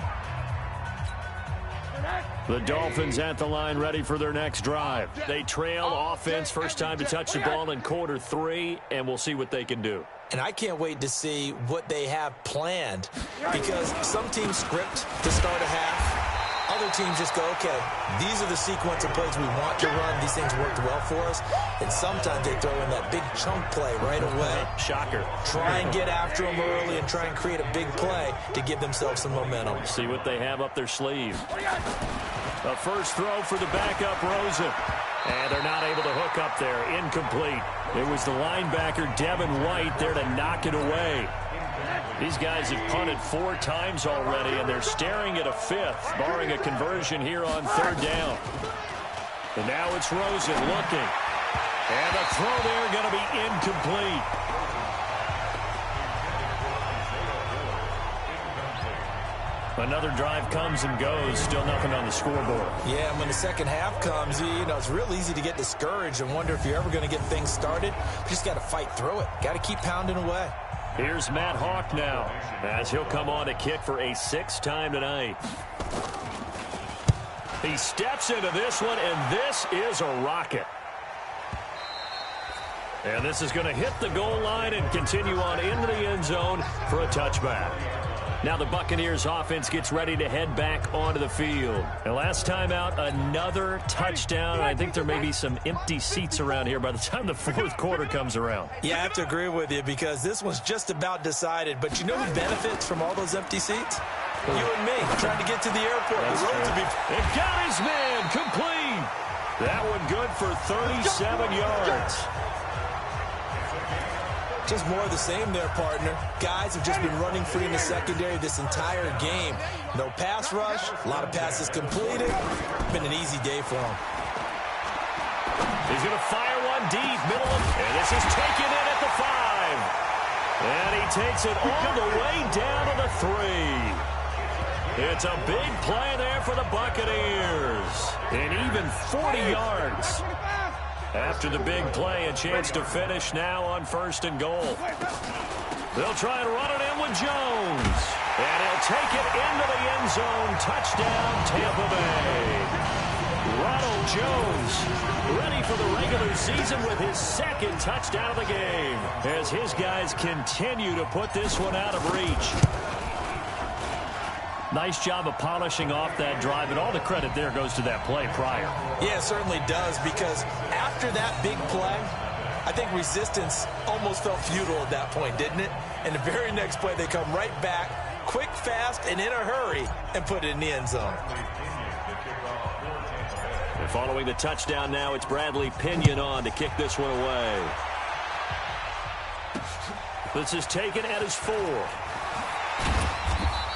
The Dolphins at the line ready for their next drive. They trail offense, first time to touch the ball in quarter 3, and we'll see what they can do. And I can't wait to see what they have planned, because some teams script to start a half. Other teams just go, okay, these are the sequence of plays we want to run. These things worked well for us. And sometimes they throw in that big chunk play right away. Shocker. Try and get after them early and try and create a big play to give themselves some momentum. See what they have up their sleeve. A first throw for the backup, Rosen. And they're not able to hook up there. Incomplete. It was the linebacker, Devin White, there to knock it away. These guys have punted 4 times already, and they're staring at a 5th, barring a conversion here on 3rd down. And now it's Rosen looking. And the throw there going to be incomplete. Another drive comes and goes. Still nothing on the scoreboard. Yeah, and when the second half comes, you know, it's real easy to get discouraged and wonder if you're ever going to get things started. You just got to fight through it. Got to keep pounding away. Here's Matt Hawk now, as he'll come on to kick for a 6th time tonight. He steps into this one, and this is a rocket. And this is going to hit the goal line and continue on into the end zone for a touchback. Now the Buccaneers offense gets ready to head back onto the field. And last time out, another touchdown. I think there may be some empty seats around here by the time the 4th quarter comes around. Yeah, I have to agree with you, because this one's just about decided. But you know who benefits from all those empty seats? You and me, trying to get to the airport. That's the road to be... It got his man complete. That one good for 37 yards. Just more of the same there, partner. Guys have just been running free in the secondary this entire game. No pass rush, a lot of passes completed. Been an easy day for him. He's going to fire one deep, middle of, and this is taken in at the 5. And he takes it all the way down to the 3. It's a big play there for the Buccaneers. And even 40 yards. After the big play, a chance to finish now on 1st and goal. They'll try and run it in with Jones. And he'll take it into the end zone. Touchdown, Tampa Bay. Ronald Jones ready for the regular season with his 2nd touchdown of the game as his guys continue to put this one out of reach. Nice job of polishing off that drive, and all the credit there goes to that play prior. Yeah, it certainly does, because after that big play, I think resistance almost felt futile at that point, didn't it? And the very next play, they come right back, quick, fast, and in a hurry, and put it in the end zone. And following the touchdown now, it's Bradley Pinion on to kick this one away. This is taken at his 4.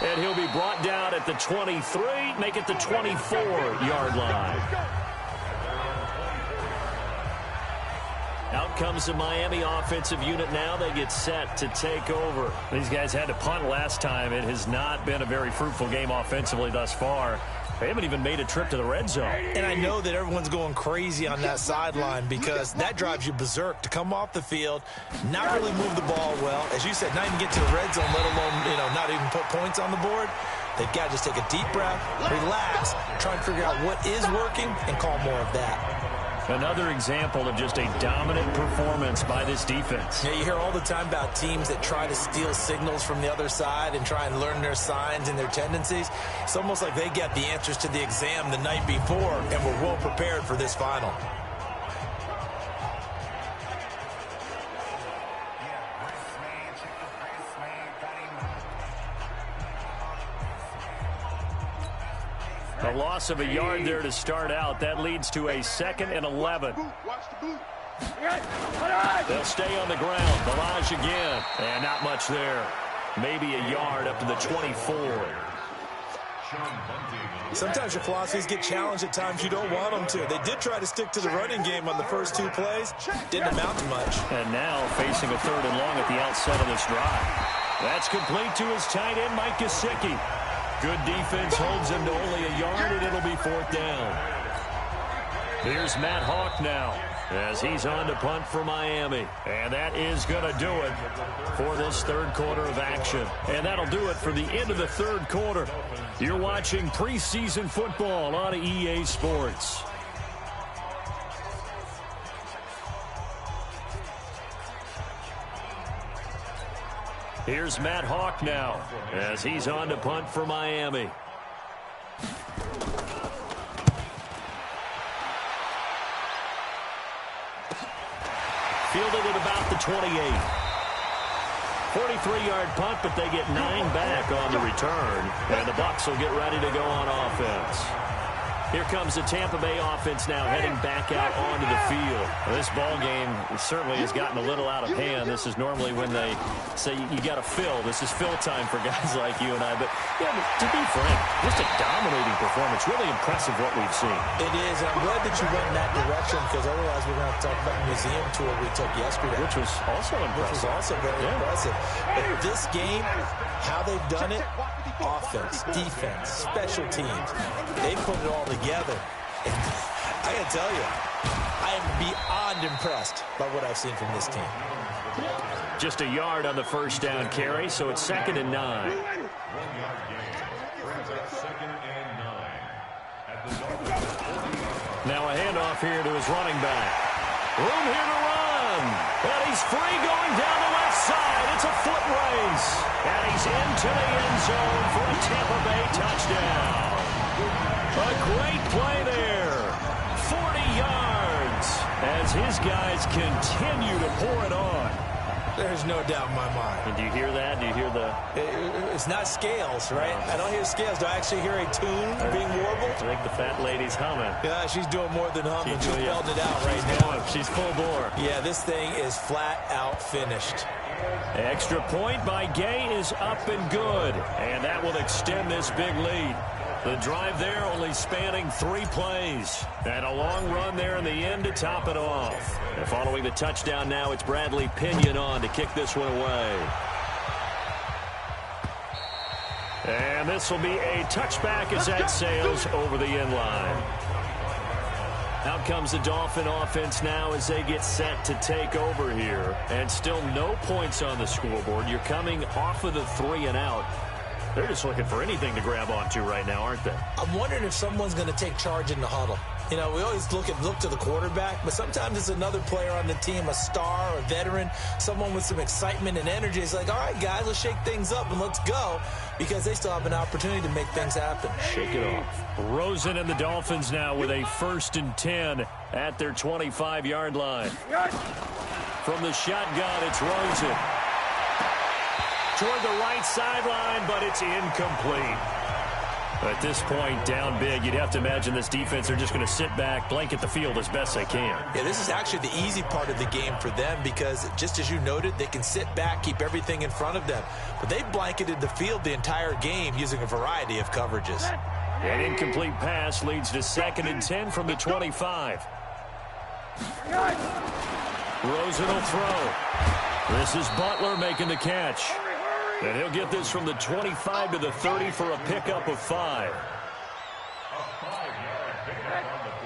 And he'll be brought down at the 23, make it the 24-yard line. Out comes the Miami offensive unit now. They get set to take over. These guys had to punt last time. It has not been a very fruitful game offensively thus far. They haven't even made a trip to the red zone. And I know that everyone's going crazy on that sideline because that drives you berserk to come off the field, not really move the ball well. As you said, not even get to the red zone, let alone, not even put points on the board. They've got to just take a deep breath, relax, try and figure out what is working, and call more of that. Another example of just a dominant performance by this defense. Yeah, you hear all the time about teams that try to steal signals from the other side and try and learn their signs and their tendencies. It's almost like they get the answers to the exam the night before and were well prepared for this final. A loss of a yard there to start out. That leads to a 2nd and 11. They'll stay on the ground. Balaj again. And not much there. Maybe a yard up to the 24. Sometimes your philosophies get challenged at times you don't want them to. They did try to stick to the running game on the first 2 plays. Didn't amount to much. And now facing a 3rd and long at the outset of this drive. That's complete to his tight end, Mike Gesicki. Good defense holds him to only a yard, and it'll be 4th down. Here's Matt Hawk now as he's on to punt for Miami. And that is going to do it for this 3rd quarter of action. And that'll do it for the end of the 3rd quarter. You're watching preseason football on EA Sports. Here's Matt Hawk now as he's on to punt for Miami. Fielded at about the 28. 43-yard punt, but they get 9 back on the return. And the Bucs will get ready to go on offense. Here comes the Tampa Bay offense now heading back out onto the field. Well, this ball game certainly has gotten a little out of hand. This is normally when they say you got to fill. This is fill time for guys like you and I. But, yeah, to be frank, just a dominating performance. Really impressive what we've seen. It is. And I'm glad that you went in that direction because otherwise we're going to have to talk about the museum tour we took yesterday. Which was also impressive. Which was also very impressive. But this game, how they've done it, offense, defense, special teams, they put it all together. And I got to tell you, I am beyond impressed by what I've seen from this team. Just a yard on the 1st down carry, so it's 2nd and 9. Now a handoff here to his running back. Room here to run. And he's free going down the left side. It's a foot race. And he's into the end zone for a Tampa Bay touchdown. A great play there. 40 yards as his guys continue to pour it on. There's no doubt in my mind. And do you hear that? Do you hear the... It's not scales, right? I don't hear scales. Do I actually hear a tune being warbled? I think the fat lady's humming. Yeah, she's doing more than humming. She's belting it out right now. She's full bore. Yeah, this thing is flat out finished. Extra point by Gay is up and good. And that will extend this big lead. The drive there only spanning 3 plays. And a long run there in the end to top it off. And following the touchdown now, it's Bradley Pinion on to kick this one away. And this will be a touchback as that sails over the end line. Out comes the Dolphin offense now as they get set to take over here. And still no points on the scoreboard. You're coming off of the 3 and out. They're just looking for anything to grab onto right now, aren't they? I'm wondering if someone's going to take charge in the huddle. You know, we always look to the quarterback, but sometimes it's another player on the team, a star, a veteran, someone with some excitement and energy. It's like, all right, guys, let's shake things up and let's go, because they still have an opportunity to make things happen. Shake it off. Rosen and the Dolphins now with a 1st and 10 at their 25-yard line. From the shotgun, it's Rosen. Toward the right sideline, but it's incomplete. At this point, down big, you'd have to imagine this defense are just going to sit back, blanket the field as best they can. Yeah, this is actually the easy part of the game for them because, just as you noted, they can sit back, keep everything in front of them. But they blanketed the field the entire game using a variety of coverages. An incomplete pass leads to 2nd and 10 from the 25. Rosen will throw. This is Butler making the catch. And he'll get this from the 25 to the 30 for a pickup of 5.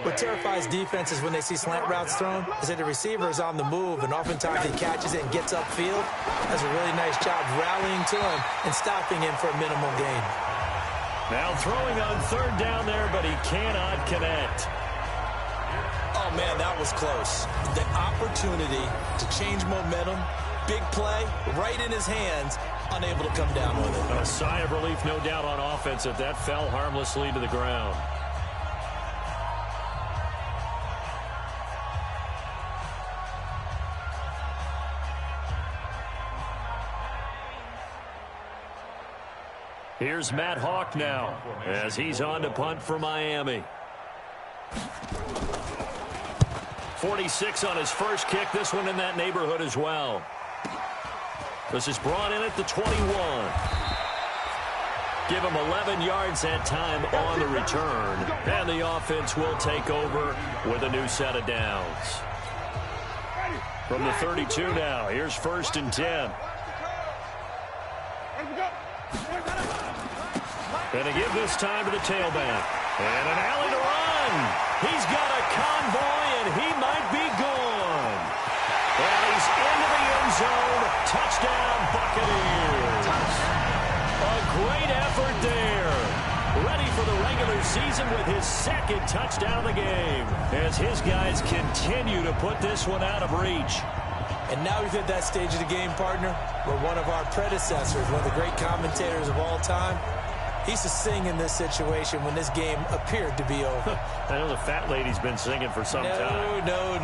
What terrifies defenses when they see slant routes thrown is that the receiver is on the move, and oftentimes he catches it and gets upfield. Does a really nice job rallying to him and stopping him for a minimal gain. Now throwing on 3rd down there, but he cannot connect. Oh, man, that was close. The opportunity to change momentum, big play, right in his hands, unable to come down with it. A sigh of relief, no doubt, on offense if that fell harmlessly to the ground. Here's Matt Hawk now as he's on to punt for Miami. 46 on his first kick. This one in that neighborhood as well. This is brought in at the 21. Give him 11 yards that time on the return. And the offense will take over with a new set of downs. From the 32 now, here's 1st and 10. And to give this time to the tailback. And an alley to run. He's got a convoy, and he might be gone. And he's into the end zone. Touchdown, Buccaneers. A great effort there. Ready for the regular season with his 2nd touchdown of the game. As his guys continue to put this one out of reach. And now we've hit that stage of the game, partner, where one of our predecessors, one of the great commentators of all time, he used to sing in this situation when this game appeared to be over. I know the fat lady's been singing for some time. No,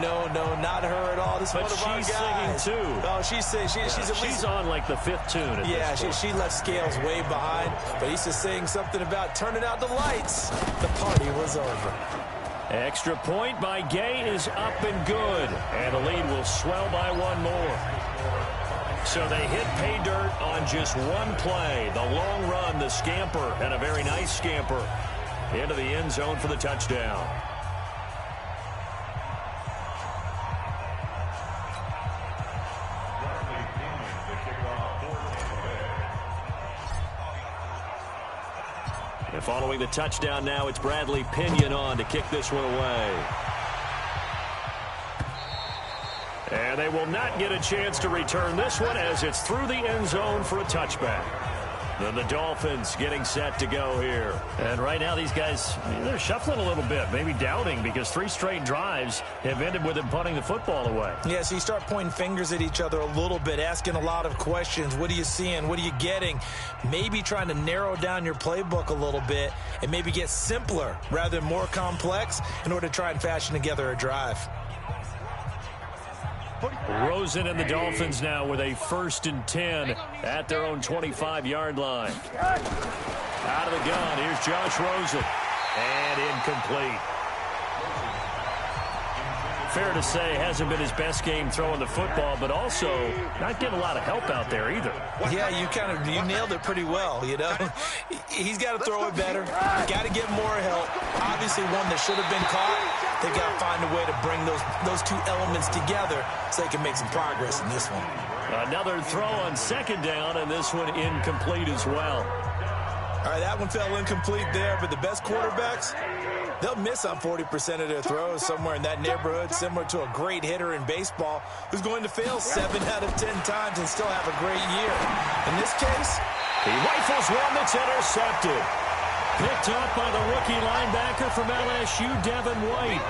not her at all. This is one of our guys. But she's singing, too. Oh, she's singing. She's on, like, the 5th tune at this point. She left Scales way behind, but he used to sing something about turning out the lights. The party was over. Extra point by Gay is up and good. And the lead will swell by 1 more. So they hit pay dirt on just 1 play. The long run, the scamper, and a very nice scamper into the end zone for the touchdown. And following the touchdown now, it's Bradley Pinion on to kick this one away. And they will not get a chance to return this one as it's through the end zone for a touchback. Then the Dolphins getting set to go here. And right now these guys, they're shuffling a little bit, maybe doubting, because 3 straight drives have ended with them punting the football away. Yeah, so you start pointing fingers at each other a little bit, asking a lot of questions. What are you seeing? What are you getting? Maybe trying to narrow down your playbook a little bit and maybe get simpler rather than more complex in order to try and fashion together a drive. Rosen and the Dolphins now with a 1st and 10 at their own 25-yard line. Out of the gun, here's Josh Rosen. And incomplete. fair to say, hasn't been his best game throwing the football, but also not getting a lot of help out there either. Yeah, you nailed it pretty well, you know. He's got to throw it better. Got to get more help. Obviously, one that should have been caught. They got to find a way to bring those two elements together so they can make some progress in this one. Another throw on second down, and this one incomplete as well. All right, that one fell incomplete there, but the best quarterbacks, they'll miss on 40% of their throws, somewhere in that neighborhood, similar to a great hitter in baseball who's going to fail 7 out of 10 times and still have a great year. In this case, he rifles one that's intercepted. Picked up by the rookie linebacker from LSU, Devin White.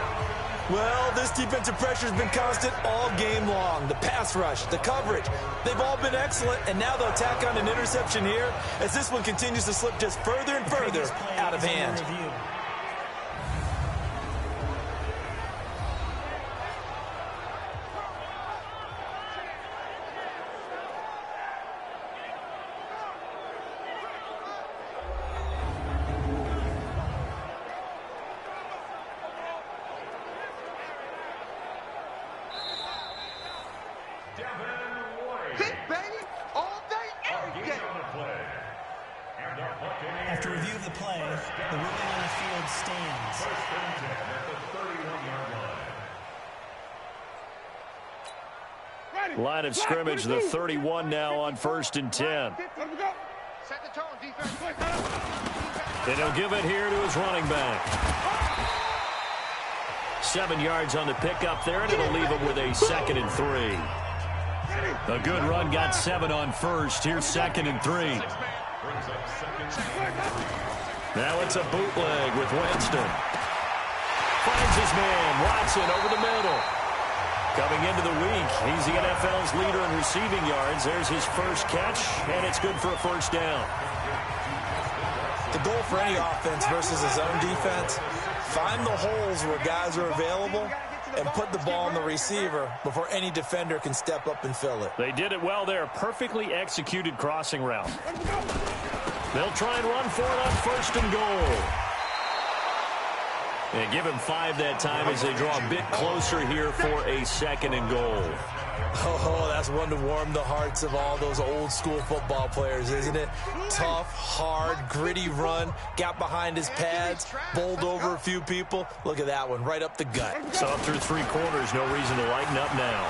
Well, this defensive pressure has been constant all game long. The pass rush, the coverage, they've all been excellent, and now they'll tack on an interception here as this one continues to slip just further and further out of hand. After review of the play, the ruling on the field stands. Line of scrimmage, the 31 now on 1st and 10. And he'll give it here to his running back. 7 yards on the pickup there, and it'll leave him with a 2nd and 3. A good run, got 7 on first. Here's 2nd and 3. Now it's a bootleg with Winston. Finds his man, Watson, over the middle. Coming into the week, he's the NFL's leader in receiving yards. There's his first catch, and it's good for a first down. The goal for any offense versus his own defense, find the holes where guys are available and put the ball on the receiver before any defender can step up and fill it. They did it well there. Perfectly executed crossing route. They'll try and run for it on 1st and goal. And give him 5 that time as they draw a bit closer here for a 2nd and goal. Oh, that's one to warm the hearts of all those old school football players, isn't it? Tough, hard, gritty run, got behind his pads, bowled over a few people. Look at that one, right up the gut. So through 3 quarters, no reason to lighten up now.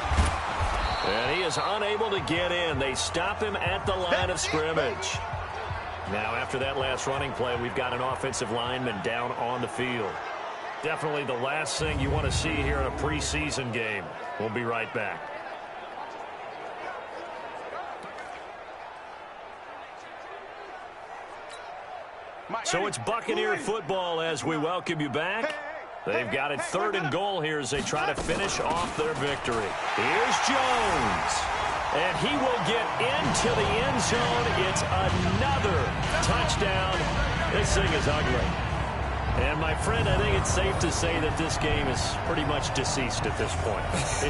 And he is unable to get in. They stop him at the line of scrimmage. Now, after that last running play, we've got an offensive lineman down on the field. Definitely the last thing you want to see here in a preseason game. We'll be right back. So it's Buccaneer football as we welcome you back. They've got it 3rd and goal here as they try to finish off their victory. Here's Jones. And he will get into the end zone. It's another touchdown. This thing is ugly. And, my friend, I think it's safe to say that this game is pretty much deceased at this point.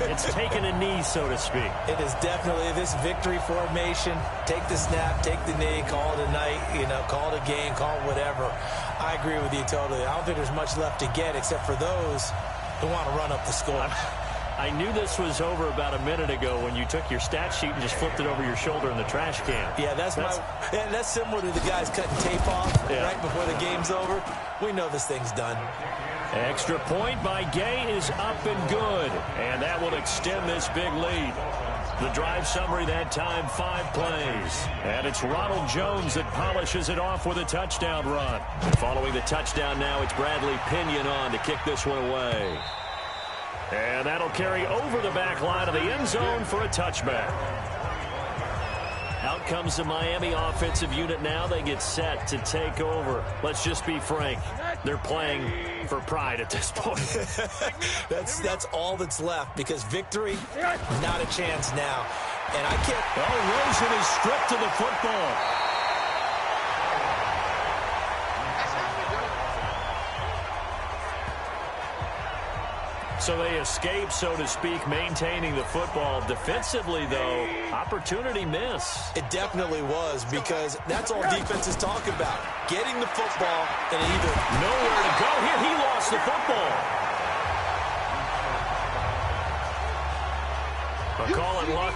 It's taken a knee, so to speak. It is definitely this victory formation. Take the snap, take the knee, call it a night, call it a game, call it whatever. I agree with you totally. I don't think there's much left to get except for those who want to run up the score. I knew this was over about a minute ago when you took your stat sheet and just flipped it over your shoulder in the trash can. Yeah, that's similar to the guys cutting tape off right before the game's over. We know this thing's done. Extra point by Gay is up and good, and that will extend this big lead. The drive summary that time, 5 plays. And it's Ronald Jones that polishes it off with a touchdown run. Following the touchdown now, it's Bradley Pinion on to kick this one away. And that'll carry over the back line of the end zone for a touchback. Out comes the Miami offensive unit now. They get set to take over. Let's just be frank. They're playing for pride at this point. That's all that's left because victory, not a chance now. And I can't... Oh, Rosen is stripped to the football. So they escape, so to speak, maintaining the football. Defensively, though, opportunity miss. It definitely was because that's all defenses talk about. Getting the football and either... Nowhere to go here. He lost the football.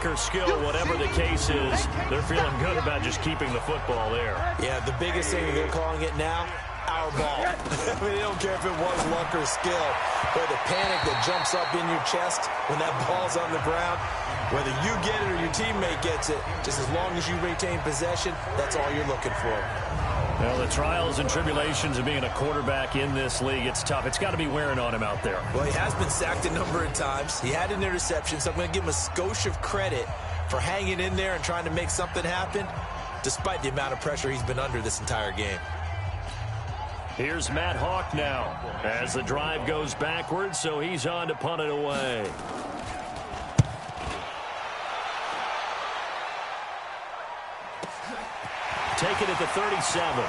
luck or skill, whatever the case is, they're feeling good about just keeping the football there. Yeah, the biggest thing they're calling it now, our ball. I mean, they don't care if it was luck or skill, but the panic that jumps up in your chest when that ball's on the ground, whether you get it or your teammate gets it, just as long as you retain possession, that's all you're looking for. Well, the trials and tribulations of being a quarterback in this league, it's tough. It's got to be wearing on him out there. Well, he has been sacked a number of times. He had an interception, so I'm going to give him a skosh of credit for hanging in there and trying to make something happen, despite the amount of pressure he's been under this entire game. Here's Matt Hawk now as the drive goes backwards, so he's on to punt it away. Take it at the 37.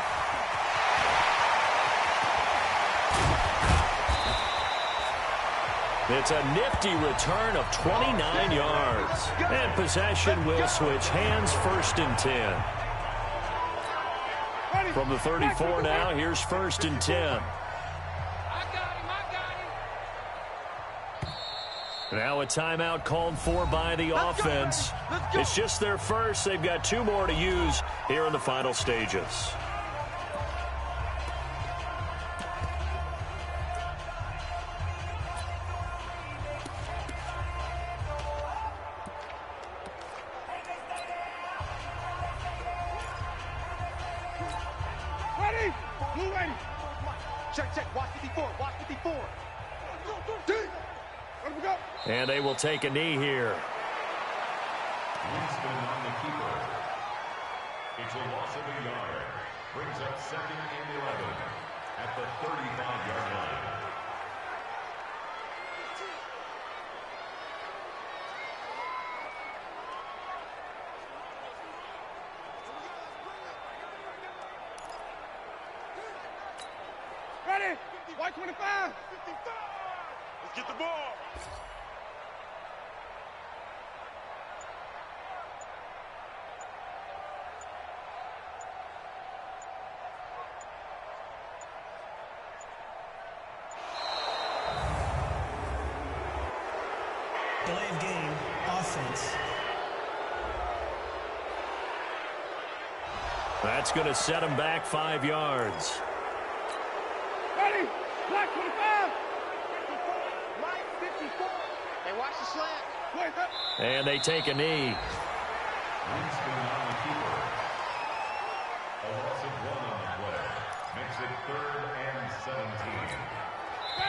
It's a nifty return of 29 yards. And possession will switch hands, 1st and 10. From the 34 now, here's 1st and 10. Now a timeout called for by the offense. It's just their first. They've got 2 more to use here in the final stages. Ready? Blue ready. Check. Watch 54. Watch 54. Let me go. And they will take a knee here. Winston on the keeper. It's a loss of a yard. Brings up 2nd and 11 at the 35-yard line. Ready? White 25. Let's get the ball. Delay of game, offense. That's going to set him back 5 yards. Ready? Black 25. White 54. Hey, watch the slant. And they take a knee. Winston on the keeper. A loss of 1 on the play. Makes it 3rd and 17.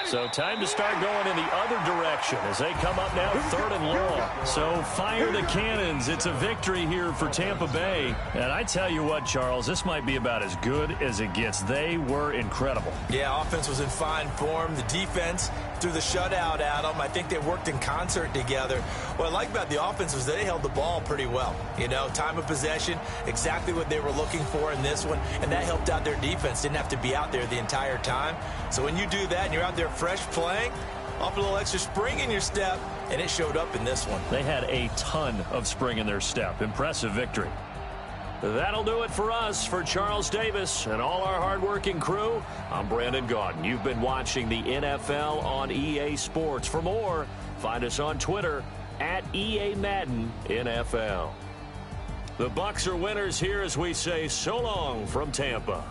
So time to start going in the other direction as they come up now 3rd and long. So fire the cannons. It's a victory here for Tampa Bay. And I tell you what, Charles, this might be about as good as it gets. They were incredible. Yeah, offense was in fine form. The defense threw the shutout at them. I think they worked in concert together. What I like about the offense was they held the ball pretty well. You know, time of possession, exactly what they were looking for in this one, and that helped out their defense. Didn't have to be out there the entire time. So when you do that and you're out there fresh playing, off a little extra spring in your step, and it showed up in this one. They had a ton of spring in their step. Impressive victory. That'll do it for us. For Charles Davis and all our hardworking crew, I'm Brandon Gaudin. You've been watching the NFL on EA Sports. For more, find us on Twitter at EA Madden NFL. The Bucs are winners here as we say so long from Tampa.